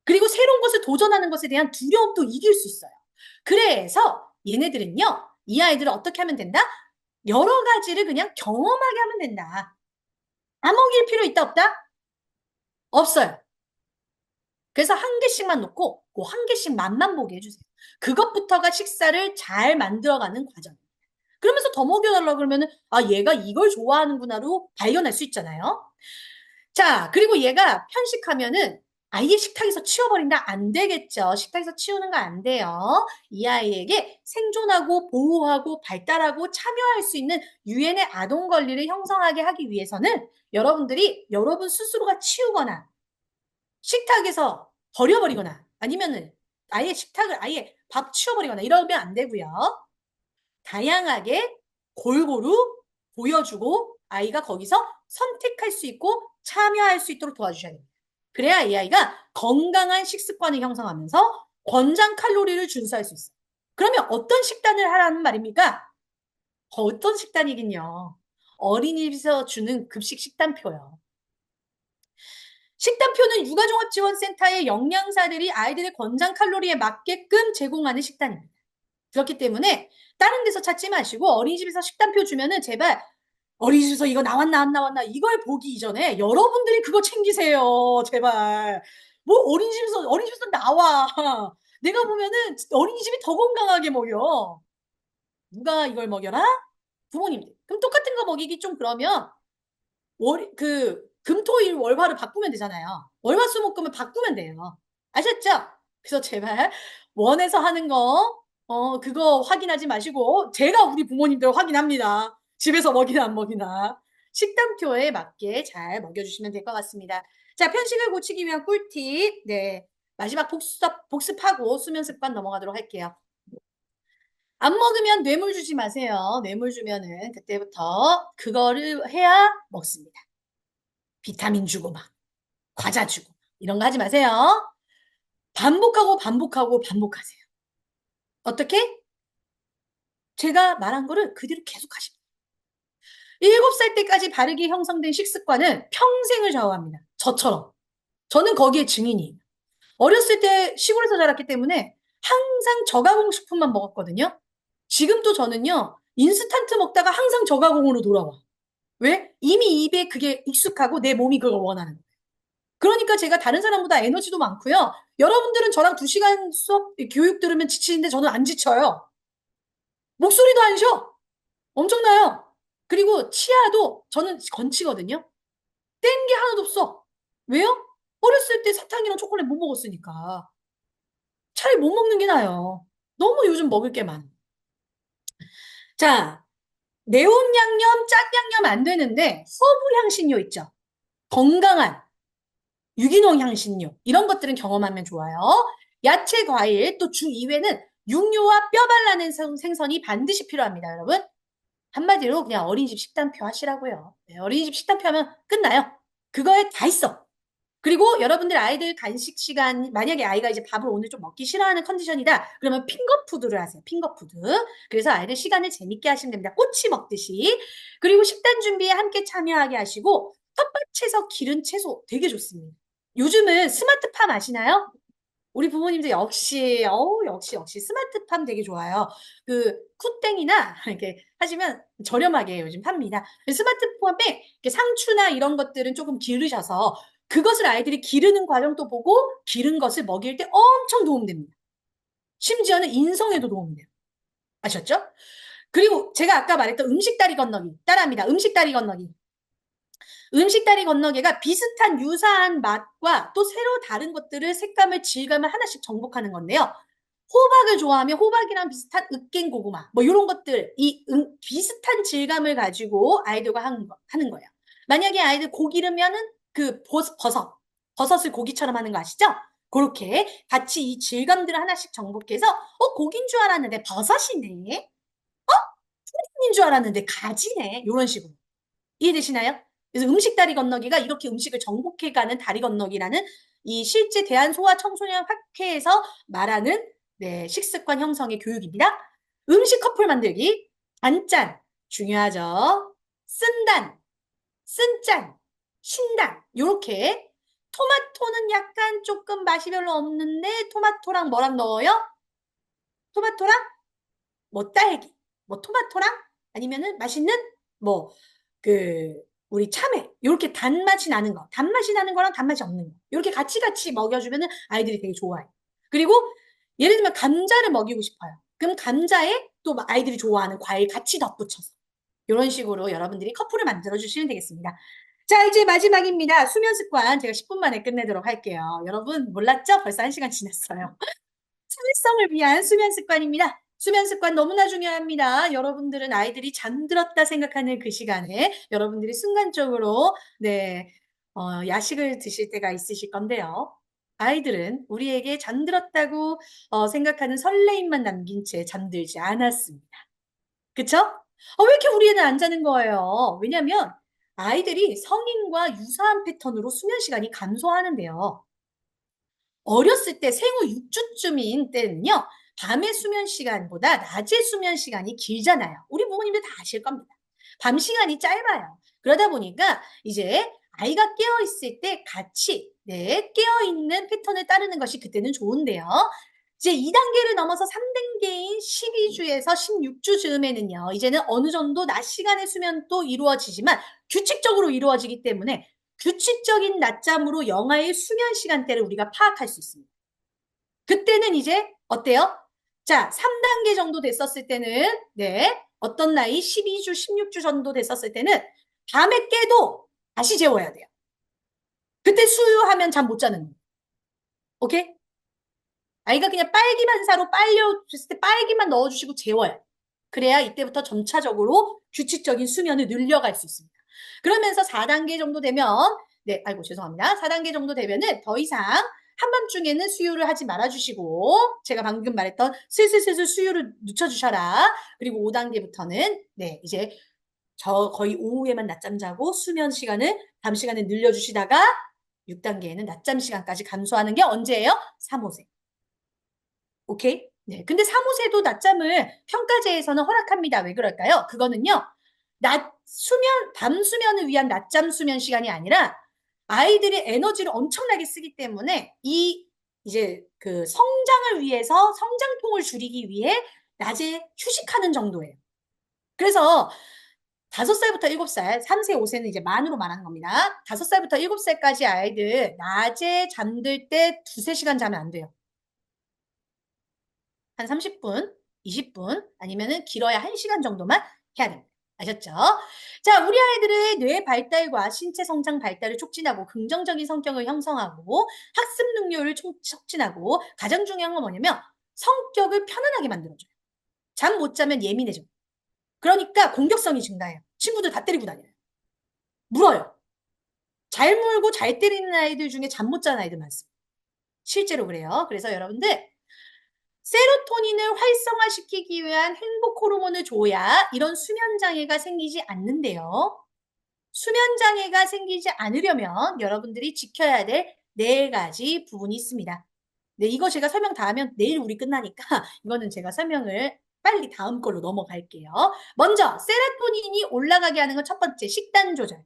그리고 새로운 것을 도전하는 것에 대한 두려움도 이길 수 있어요. 그래서 얘네들은요, 이 아이들을 어떻게 하면 된다? 여러 가지를 그냥 경험하게 하면 된다. 다 먹일 필요 있다, 없다? 없어요. 그래서 한 개씩만 놓고 그 한 개씩 맛만 보게 해주세요. 그것부터가 식사를 잘 만들어가는 과정입니다. 그러면서 더 먹여달라 그러면은 얘가 이걸 좋아하는구나로 발견할 수 있잖아요. 자, 그리고 얘가 편식하면은 아예 식탁에서 치워버린다? 안 되겠죠. 식탁에서 치우는 거 안 돼요. 이 아이에게 생존하고 보호하고 발달하고 참여할 수 있는 유엔의 아동 권리를 형성하게 하기 위해서는 여러분들이 여러분 스스로가 치우거나 식탁에서 버려버리거나 아니면은 아예 식탁을 아예 밥 치워버리거나 이러면 안 되고요. 다양하게 골고루 보여주고 아이가 거기서 선택할 수 있고 참여할 수 있도록 도와주셔야 됩니다. 그래야 이 아이가 건강한 식습관을 형성하면서 권장 칼로리를 준수할 수 있어요. 그러면 어떤 식단을 하라는 말입니까? 어떤 식단이긴요. 어린이집에서 주는 급식 식단표요. 식단표는 육아종합지원센터의 영양사들이 아이들의 권장 칼로리에 맞게끔 제공하는 식단입니다. 그렇기 때문에 다른 데서 찾지 마시고 어린이집에서 식단표 주면은 제발 어린이집에서 이거 나왔나 안 나왔나 이걸 보기 이전에 여러분들이 그거 챙기세요. 제발. 뭐 어린이집에서 나와. 내가 보면은 어린이집이 더 건강하게 먹여. 누가 이걸 먹여라? 부모님들. 그럼 똑같은 거 먹이기 좀 그러면 금토일 월화를 바꾸면 되잖아요. 월화수목금을 바꾸면 돼요. 아셨죠? 그래서 제발 원에서 하는 거 그거 확인하지 마시고 제가 우리 부모님들 확인합니다. 집에서 먹이나 안 먹이나. 식단표에 맞게 잘 먹여주시면 될 것 같습니다. 자, 편식을 고치기 위한 꿀팁. 네. 마지막 복습하고 수면 습관 넘어가도록 할게요. 안 먹으면 뇌물 주지 마세요. 뇌물 주면은 그때부터 그거를 해야 먹습니다. 비타민 주고 막 과자 주고 이런 거 하지 마세요. 반복하고 반복하고 반복하세요. 어떻게? 제가 말한 거를 그대로 계속 하십니다. 7살 때까지 바르게 형성된 식습관은 평생을 좌우합니다. 저처럼. 저는 거기에 증인이에요. 어렸을 때 시골에서 자랐기 때문에 항상 저가공 식품만 먹었거든요. 지금도 저는요, 인스턴트 먹다가 항상 저가공으로 돌아와. 왜? 이미 입에 그게 익숙하고 내 몸이 그걸 원하는 거예요. 그러니까 제가 다른 사람보다 에너지도 많고요. 여러분들은 저랑 2시간 수업, 교육 들으면 지치는데 저는 안 지쳐요. 목소리도 안 쉬어. 엄청나요. 그리고 치아도 저는 건치거든요. 뗀 게 하나도 없어. 왜요? 어렸을 때 사탕이랑 초콜릿 못 먹었으니까. 차라리 못 먹는 게 나아요. 너무 요즘 먹을 게 많아. 자, 매운 양념, 짠 양념 안 되는데 허브 향신료 있죠. 건강한 유기농 향신료 이런 것들은 경험하면 좋아요. 야채, 과일 또 주 2회는 육류와 뼈 발라낸 생선이 반드시 필요합니다, 여러분. 한마디로 그냥 어린이집 식단표 하시라고요. 네, 어린이집 식단표 하면 끝나요. 그거에 다 있어. 그리고 여러분들 아이들 간식 시간, 만약에 아이가 이제 밥을 오늘 좀 먹기 싫어하는 컨디션이다. 그러면 핑거푸드를 하세요. 핑거푸드. 그래서 아이들 시간을 재밌게 하시면 됩니다. 꼬치 먹듯이. 그리고 식단 준비에 함께 참여하게 하시고 텃밭에서 기른 채소 되게 좋습니다. 요즘은 스마트팜 아시나요? 우리 부모님들 역시, 역시 스마트팜 되게 좋아요. 그 쿠땡이나 이렇게 하시면 저렴하게 요즘 팝니다. 스마트팜에 이렇게 상추나 이런 것들은 조금 기르셔서 그것을 아이들이 기르는 과정도 보고 기른 것을 먹일 때 엄청 도움됩니다. 심지어는 인성에도 도움이 돼요. 아셨죠? 그리고 제가 아까 말했던 음식다리 건너기 따라합니다. 음식다리 건너기. 음식다리 건너개가 비슷한 유사한 맛과 또 새로 다른 것들을 색감을 질감을 하나씩 정복하는 건데요. 호박을 좋아하면 호박이랑 비슷한 으깬고구마 뭐 이런 것들 이 비슷한 질감을 가지고 아이들과 하는 거예요. 만약에 아이들 고기 기르면은 그 버섯을 고기처럼 하는 거 아시죠? 그렇게 같이 이 질감들을 하나씩 정복해서 고기인 줄 알았는데 버섯이네. 푸딩인 줄 알았는데 가지네. 이런 식으로. 이해되시나요? 그래서 음식 다리 건너기가 이렇게 음식을 정복해가는 다리 건너기라는 이 실제 대한소아청소년 학회에서 말하는 네, 식습관 형성의 교육입니다. 음식 커플 만들기, 단짠 중요하죠. 쓴단, 쓴짠, 신단 요렇게 토마토는 약간 조금 맛이 별로 없는데 토마토랑 뭐랑 넣어요? 토마토랑 뭐 딸기, 뭐 토마토랑 아니면은 맛있는 뭐 우리 참외 이렇게 단맛이 나는 거, 단맛이 나는 거랑 단맛이 없는 거 이렇게 같이 먹여주면은 아이들이 되게 좋아해요. 그리고 예를 들면 감자를 먹이고 싶어요. 그럼 감자에 또 아이들이 좋아하는 과일 같이 덧붙여서 이런 식으로 여러분들이 커플을 만들어 주시면 되겠습니다. 자, 이제 마지막입니다. 수면 습관. 제가 10분 만에 끝내도록 할게요. 여러분, 몰랐죠? 벌써 1시간 지났어요. 사회성을 위한 수면 습관입니다. 수면 습관 너무나 중요합니다. 여러분들은 아이들이 잠들었다 생각하는 그 시간에 여러분들이 순간적으로, 네, 야식을 드실 때가 있으실 건데요. 아이들은 우리에게 잠들었다고 생각하는 설레임만 남긴 채 잠들지 않았습니다. 그쵸? 왜 이렇게 우리 애는 안 자는 거예요? 왜냐면 아이들이 성인과 유사한 패턴으로 수면 시간이 감소하는데요. 어렸을 때 생후 6주쯤인 때는요, 밤의 수면 시간보다 낮의 수면 시간이 길잖아요. 우리 부모님들 다 아실 겁니다. 밤 시간이 짧아요. 그러다 보니까 이제 아이가 깨어있을 때 같이, 네, 깨어있는 패턴을 따르는 것이 그때는 좋은데요. 이제 2단계를 넘어서 3단계인 12주에서 16주 즈음에는요, 이제는 어느 정도 낮 시간의 수면도 이루어지지만 규칙적으로 이루어지기 때문에 규칙적인 낮잠으로 영아의 수면 시간대를 우리가 파악할 수 있습니다. 그때는 이제 어때요? 자, 3단계 정도 됐었을 때는 네, 어떤 나이 12주, 16주 정도 됐었을 때는 밤에 깨도 다시 재워야 돼요. 그때 수유하면 잠 못 자는 거예요. 오케이? 아이가 그냥 빨기 반사로 빨려줬을 때 빨기만 넣어주시고 재워요. 그래야 이때부터 점차적으로 규칙적인 수면을 늘려갈 수 있습니다. 그러면서 4단계 정도 되면, 네, 아이고, 죄송합니다. 4단계 정도 되면은 더 이상 한밤중에는 수유를 하지 말아주시고, 제가 방금 말했던 슬슬슬슬 수유를 늦춰주셔라. 그리고 5단계부터는, 네, 이제 거의 오후에만 낮잠 자고 수면 시간을, 밤 시간을 늘려주시다가 6단계에는 낮잠 시간까지 감소하는 게 언제예요? 3, 5세. 오케이? 네. 근데 3, 5세도 낮잠을 평가제에서는 허락합니다. 왜 그럴까요? 그거는요, 밤 수면을 위한 낮잠 수면 시간이 아니라 아이들의 에너지를 엄청나게 쓰기 때문에 이제 그 성장을 위해서 성장통을 줄이기 위해 낮에 휴식하는 정도예요. 그래서 5살부터 7살, 3세, 5세는 이제 만으로 말하는 겁니다. 5살부터 7살까지 아이들 낮에 잠들 때 2~3시간 자면 안 돼요. 한 30분, 20분, 아니면은 길어야 1시간 정도만 해야 됩니다. 아셨죠? 자, 우리 아이들의 뇌 발달과 신체 성장 발달을 촉진하고 긍정적인 성격을 형성하고 학습 능력을 촉진하고 가장 중요한 건 뭐냐면 성격을 편안하게 만들어줘요. 잠 못 자면 예민해져요. 그러니까 공격성이 증가해요. 친구들 다 때리고 다녀요. 물어요. 잘 물고 잘 때리는 아이들 중에 잠 못 자는 아이들 많습니다. 실제로 그래요. 그래서 여러분들 세로토닌을 활성화시키기 위한 행복 호르몬을 줘야 이런 수면 장애가 생기지 않는데요. 수면 장애가 생기지 않으려면 여러분들이 지켜야 될 4가지 부분이 있습니다. 네, 이거 제가 설명 다 하면 내일 우리 끝나니까 이거는 제가 설명을 빨리 다음 걸로 넘어갈게요. 먼저 세로토닌이 올라가게 하는 건 첫 번째, 식단 조절.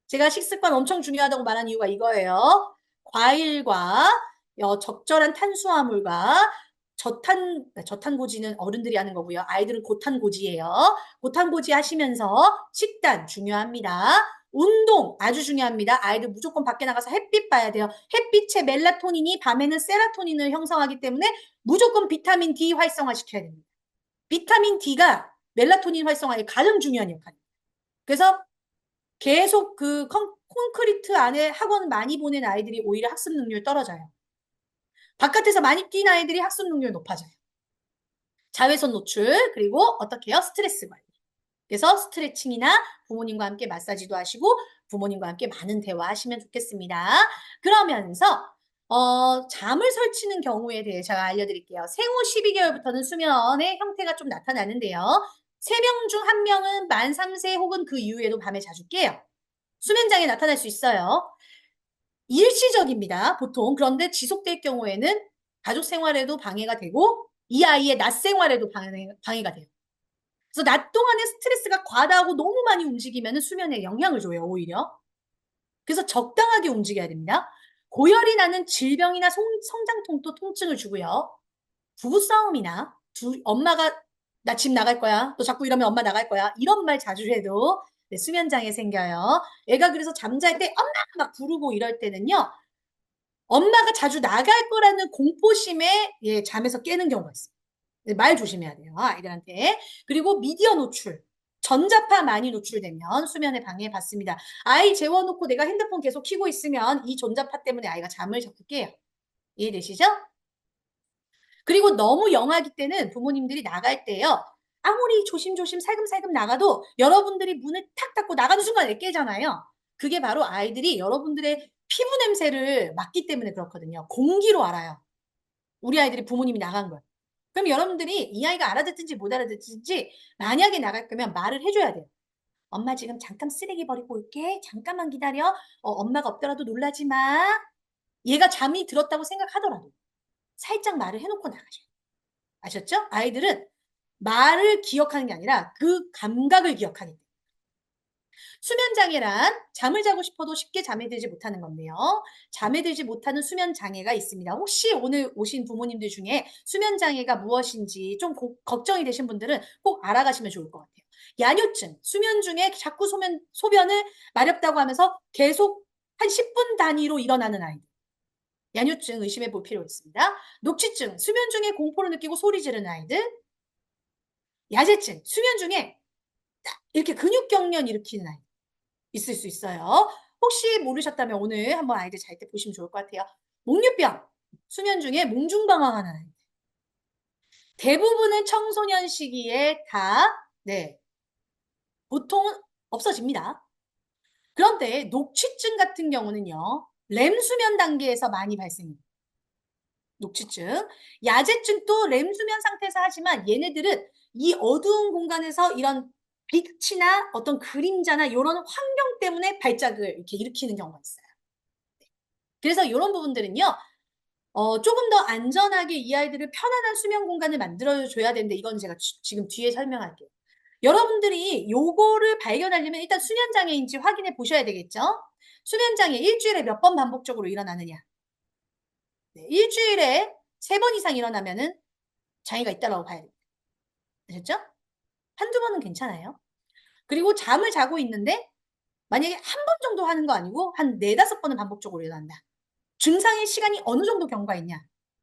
제가 식습관 엄청 중요하다고 말한 이유가 이거예요. 과일과 적절한 탄수화물과 저탄고지는 어른들이 하는 거고요. 아이들은 고탄고지예요. 고탄고지 하시면서 식단 중요합니다. 운동 아주 중요합니다. 아이들 무조건 밖에 나가서 햇빛 봐야 돼요. 햇빛의 멜라토닌이 밤에는 세라토닌을 형성하기 때문에 무조건 비타민 D 활성화시켜야 됩니다. 비타민 D가 멜라토닌 활성화에 가장 중요한 역할입니다. 그래서 계속 그 콘크리트 안에 학원 많이 보낸 아이들이 오히려 학습 능률 떨어져요. 바깥에서 많이 뛴 아이들이 학습 능률 높아져요. 자외선 노출, 그리고 어떻게 해요? 스트레스 관리. 그래서 스트레칭이나 부모님과 함께 마사지도 하시고 부모님과 함께 많은 대화하시면 좋겠습니다. 그러면서 잠을 설치는 경우에 대해 제가 알려드릴게요. 생후 12개월부터는 수면의 형태가 좀 나타나는데요. 3명 중 1명은 만 3세 혹은 그 이후에도 밤에 자주 깨요. 수면장애 나타날 수 있어요. 일시적입니다. 보통. 그런데 지속될 경우에는 가족 생활에도 방해가 되고 이 아이의 낮 생활에도 방해가 돼요. 그래서 낮 동안에 스트레스가 과다하고 너무 많이 움직이면 수면에 영향을 줘요, 오히려. 그래서 적당하게 움직여야 됩니다. 고열이 나는 질병이나 성장통도 통증을 주고요. 부부싸움이나 엄마가 나 집 나갈 거야. 또 자꾸 이러면 엄마 나갈 거야. 이런 말 자주 해도 네, 수면장애 생겨요. 애가 그래서 잠잘 때 엄마 막 부르고 이럴 때는요. 엄마가 자주 나갈 거라는 공포심에 예, 잠에서 깨는 경우가 있어요. 네, 말 조심해야 돼요. 아이들한테. 그리고 미디어 노출. 전자파 많이 노출되면 수면에 방해받습니다. 아이 재워놓고 내가 핸드폰 계속 켜고 있으면 이 전자파 때문에 아이가 잠을 자꾸 깨요. 이해되시죠? 그리고 너무 영하기 때는 부모님들이 나갈 때요. 아무리 조심조심 살금살금 나가도 여러분들이 문을 탁 닫고 나가는 순간에 깨잖아요. 그게 바로 아이들이 여러분들의 피부 냄새를 맡기 때문에 그렇거든요. 공기로 알아요. 우리 아이들이 부모님이 나간 걸. 그럼 여러분들이 이 아이가 알아듣든지 못 알아듣든지 만약에 나갈 거면 말을 해줘야 돼요. 엄마 지금 잠깐 쓰레기 버리고 올게. 잠깐만 기다려. 엄마가 없더라도 놀라지 마. 얘가 잠이 들었다고 생각하더라도 살짝 말을 해놓고 나가셔요. 아셨죠? 아이들은 말을 기억하는 게 아니라 그 감각을 기억하는 거예요. 수면장애란 잠을 자고 싶어도 쉽게 잠에 들지 못하는 건데요. 잠에 들지 못하는 수면장애가 있습니다. 혹시 오늘 오신 부모님들 중에 수면장애가 무엇인지 좀 걱정이 되신 분들은 꼭 알아가시면 좋을 것 같아요. 야뇨증, 수면 중에 자꾸 소변을 마렵다고 하면서 계속 한 10분 단위로 일어나는 아이들. 야뇨증 의심해 볼 필요가 있습니다. 녹취증, 수면 중에 공포를 느끼고 소리 지르는 아이들. 야제증, 수면 중에 딱 이렇게 근육경련 일으키는 아이 있을 수 있어요. 혹시 모르셨다면 오늘 한번 아이들 잘 때 보시면 좋을 것 같아요. 목류병, 수면 중에 몽중방황하는 아이. 대부분은 청소년 시기에 다, 네, 보통은 없어집니다. 그런데 녹취증 같은 경우는요, 렘 수면 단계에서 많이 발생해요. 녹취증. 야제증도 렘 수면 상태에서 하지만 얘네들은 이 어두운 공간에서 이런 빛이나 어떤 그림자나 이런 환경 때문에 발작을 이렇게 일으키는 경우가 있어요. 그래서 이런 부분들은요, 조금 더 안전하게 이 아이들을 편안한 수면 공간을 만들어줘야 되는데 이건 제가 지금 뒤에 설명할게요. 여러분들이 요거를 발견하려면 일단 수면장애인지 확인해 보셔야 되겠죠? 수면장애 일주일에 몇 번 반복적으로 일어나느냐? 네, 일주일에 3번 이상 일어나면은 장애가 있다라고 봐야 됩니다. 아셨죠? 한두 번은 괜찮아요. 그리고 잠을 자고 있는데 만약에 한 번 정도 하는 거 아니고 한 4-5번은 반복적으로 일어난다. 증상의 시간이 어느 정도 경과했냐?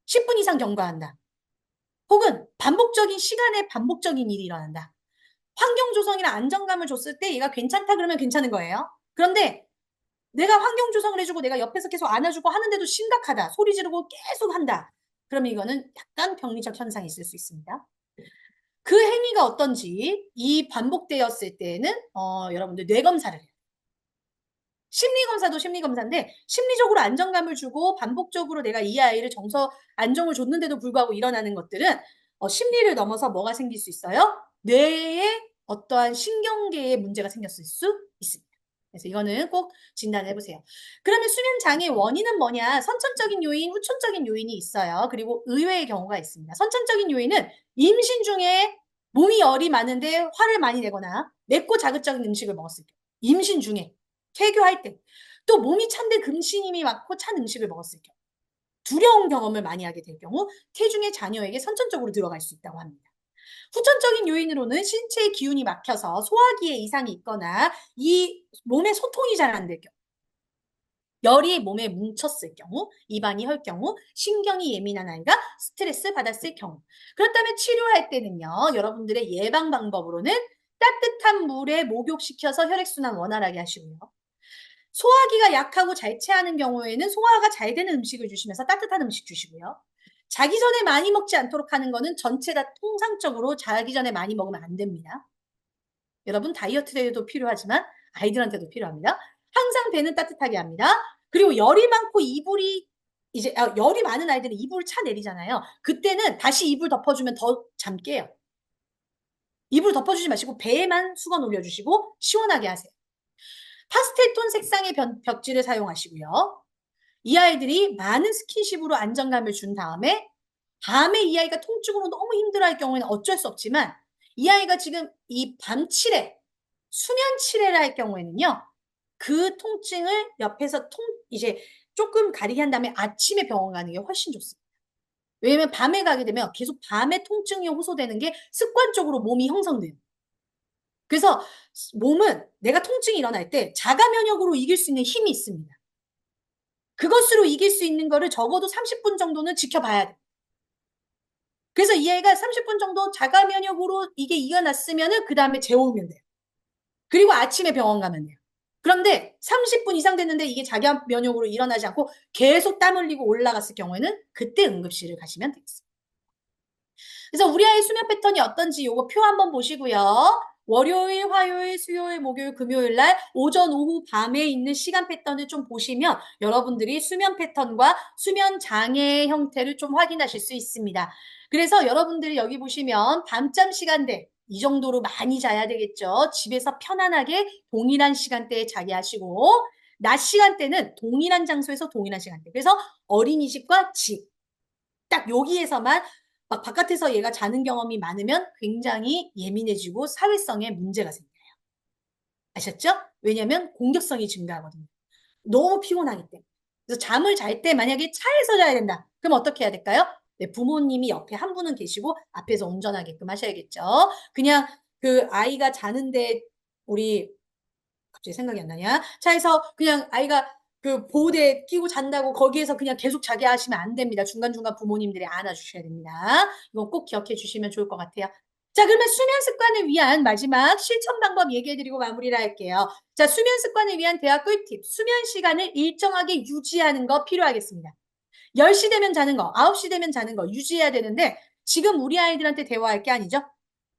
10분 이상 경과한다. 혹은 반복적인 시간에 반복적인 일이 일어난다. 환경 조성이나 안정감을 줬을 때 얘가 괜찮다 그러면 괜찮은 거예요. 그런데 내가 환경 조성을 해주고 내가 옆에서 계속 안아주고 하는데도 심각하다. 소리 지르고 계속 한다. 그러면 이거는 약간 병리적 현상이 있을 수 있습니다. 그 행위가 어떤지 이 반복되었을 때는 여러분들 뇌검사를 해요. 심리검사도 심리검사인데 심리적으로 안정감을 주고 반복적으로 내가 이 아이를 정서 안정을 줬는데도 불구하고 일어나는 것들은 심리를 넘어서 뭐가 생길 수 있어요? 뇌에 어떠한 신경계에 문제가 생겼을 수 있습니다. 그래서 이거는 꼭 진단해 보세요. 그러면 수면 장애 원인은 뭐냐? 선천적인 요인, 후천적인 요인이 있어요. 그리고 의외의 경우가 있습니다. 선천적인 요인은 임신 중에 몸이 열이 많은데 화를 많이 내거나 맵고 자극적인 음식을 먹었을 때 임신 중에 퇴교할 때, 또 몸이 찬데 금신임이 많고 찬 음식을 먹었을 경우, 두려운 경험을 많이 하게 될 경우 태중의 자녀에게 선천적으로 들어갈 수 있다고 합니다. 후천적인 요인으로는 신체의 기운이 막혀서 소화기에 이상이 있거나 이 몸의 소통이 잘 안 될 경우, 열이 몸에 뭉쳤을 경우, 입안이 헐 경우, 신경이 예민한 아이가 스트레스 받았을 경우. 그렇다면 치료할 때는요, 여러분들의 예방 방법으로는 따뜻한 물에 목욕시켜서 혈액순환 원활하게 하시고요. 소화기가 약하고 잘 체하는 경우에는 소화가 잘 되는 음식을 주시면서 따뜻한 음식 주시고요. 자기 전에 많이 먹지 않도록 하는 거는 전체 다 통상적으로 자기 전에 많이 먹으면 안 됩니다. 여러분 다이어트에도 필요하지만 아이들한테도 필요합니다. 항상 배는 따뜻하게 합니다. 그리고 열이 많고 이불이 이제 열이 많은 아이들은 이불을 차내리잖아요. 그때는 다시 이불 덮어주면 더 잠 깨요. 이불 덮어주지 마시고 배에만 수건 올려주시고 시원하게 하세요. 파스텔톤 색상의 벽지를 사용하시고요. 이 아이들이 많은 스킨십으로 안정감을 준 다음에 밤에 이 아이가 통증으로 너무 힘들어할 경우에는 어쩔 수 없지만 이 아이가 지금 이 밤 치레, 수면 치레를 할 경우에는요. 그 통증을 옆에서 이제 조금 가리게 한 다음에 아침에 병원 가는 게 훨씬 좋습니다. 왜냐면 밤에 가게 되면 계속 밤에 통증이 호소되는 게 습관적으로 몸이 형성돼요. 그래서 몸은 내가 통증이 일어날 때 자가 면역으로 이길 수 있는 힘이 있습니다. 그것으로 이길 수 있는 거를 적어도 30분 정도는 지켜봐야 돼. 그래서 이 아이가 30분 정도 자가 면역으로 이게 이겨놨으면은 그 다음에 재워오면 돼요. 그리고 아침에 병원 가면 돼요. 그런데 30분 이상 됐는데 이게 자기 면역으로 일어나지 않고 계속 땀 흘리고 올라갔을 경우에는 그때 응급실을 가시면 되겠습니다. 그래서 우리 아이 수면 패턴이 어떤지 요거 표 한번 보시고요. 월요일, 화요일, 수요일, 목요일, 금요일 날 오전, 오후, 밤에 있는 시간 패턴을 좀 보시면 여러분들이 수면 패턴과 수면 장애 형태를 좀 확인하실 수 있습니다. 그래서 여러분들이 여기 보시면 밤잠 시간대 이 정도로 많이 자야 되겠죠. 집에서 편안하게 동일한 시간대에 자게 하시고 낮 시간대는 동일한 장소에서 동일한 시간대. 그래서 어린이집과 집, 딱 여기에서만 막 바깥에서 얘가 자는 경험이 많으면 굉장히 예민해지고 사회성에 문제가 생겨요. 아셨죠? 왜냐하면 공격성이 증가하거든요. 너무 피곤하기 때문에. 그래서 잠을 잘 때 만약에 차에서 자야 된다. 그럼 어떻게 해야 될까요? 네, 부모님이 옆에 한 분은 계시고 앞에서 운전하게끔 하셔야겠죠. 그냥 그 아이가 자는데 우리 갑자기 생각이 안 나냐? 차에서 그냥 아이가 그 보호대 끼고 잔다고 거기에서 그냥 계속 자게 하시면 안 됩니다. 중간중간 부모님들이 안아주셔야 됩니다. 이건 꼭 기억해 주시면 좋을 것 같아요. 자, 그러면 수면 습관을 위한 마지막 실천 방법 얘기해드리고 마무리를 할게요. 자, 수면 습관을 위한 대화 꿀팁. 수면 시간을 일정하게 유지하는 거 필요하겠습니다. 10시 되면 자는 거, 9시 되면 자는 거 유지해야 되는데 지금 우리 아이들한테 대화할 게 아니죠.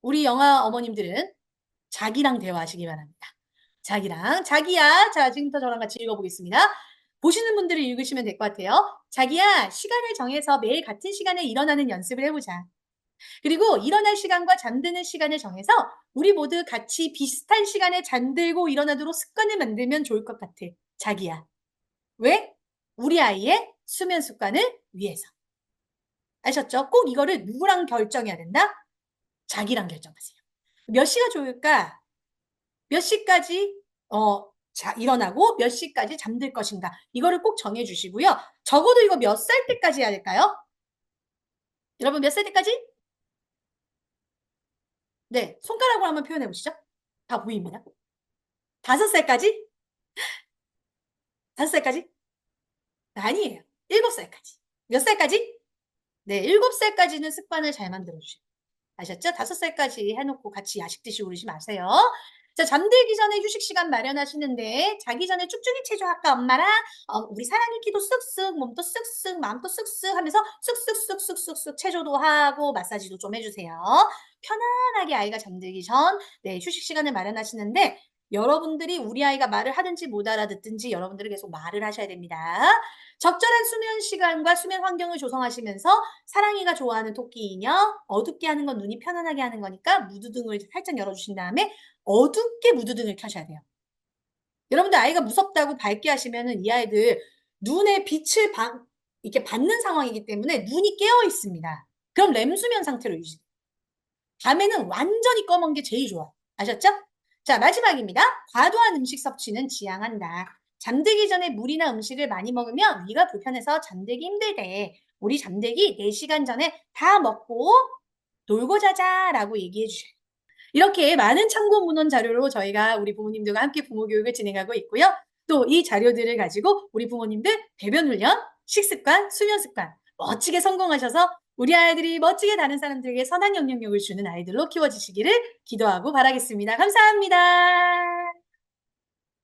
우리 영아 어머님들은 자기랑 대화하시기 바랍니다. 자기랑. 자기야. 자, 지금부터 저랑 같이 읽어보겠습니다. 보시는 분들을 읽으시면 될 것 같아요. 자기야, 시간을 정해서 매일 같은 시간에 일어나는 연습을 해보자. 그리고 일어날 시간과 잠드는 시간을 정해서 우리 모두 같이 비슷한 시간에 잠들고 일어나도록 습관을 만들면 좋을 것 같아. 자기야. 왜? 우리 아이의 수면 습관을 위해서. 아셨죠? 꼭 이거를 누구랑 결정해야 된다? 자기랑 결정하세요. 몇 시가 좋을까? 몇 시까지 일어나고 몇 시까지 잠들 것인가? 이거를 꼭 정해 주시고요. 적어도 이거 몇 살 때까지 해야 될까요? 여러분 몇 살 때까지? 네, 손가락으로 한번 표현해 보시죠. 다 보입니다. 5살까지? 5살까지? 아니에요. 7살까지. 몇 살까지? 네, 7살까지는 습관을 잘 만들어 주세요. 아셨죠? 5살까지 해놓고 같이 야식 드시고 그러지 마세요. 자, 잠들기 전에 휴식 시간 마련하시는데 자기 전에 쭉쭉이 체조 할까 엄마랑 우리 사랑이 키도 쓱쓱 몸도 쓱쓱 마음도 쓱쓱 하면서 쓱쓱쓱쓱쓱쓱 체조도 하고 마사지도 좀 해주세요. 편안하게 아이가 잠들기 전 네, 휴식 시간을 마련하시는데 여러분들이 우리 아이가 말을 하든지 못 알아듣든지 여러분들이 계속 말을 하셔야 됩니다. 적절한 수면 시간과 수면 환경을 조성하시면서 사랑이가 좋아하는 토끼 인형, 어둡게 하는 건 눈이 편안하게 하는 거니까 무드등을 살짝 열어주신 다음에 어둡게 무드등을 켜셔야 돼요. 여러분들 아이가 무섭다고 밝게 하시면은 이 아이들 눈에 빛을 이렇게 받는 상황이기 때문에 눈이 깨어 있습니다. 그럼 렘수면 상태로 유지. 밤에는 완전히 검은 게 제일 좋아요. 아셨죠? 자, 마지막입니다. 과도한 음식 섭취는 지양한다. 잠들기 전에 물이나 음식을 많이 먹으면 위가 불편해서 잠들기 힘들대. 우리 잠들기 4시간 전에 다 먹고 놀고 자자라고 얘기해 주셔요. 이렇게 많은 참고 문헌 자료로 저희가 우리 부모님들과 함께 부모 교육을 진행하고 있고요. 또 이 자료들을 가지고 우리 부모님들 배변 훈련, 식습관, 수면 습관 멋지게 성공하셔서 우리 아이들이 멋지게 다른 사람들에게 선한 영향력을 주는 아이들로 키워지시기를 기도하고 바라겠습니다. 감사합니다.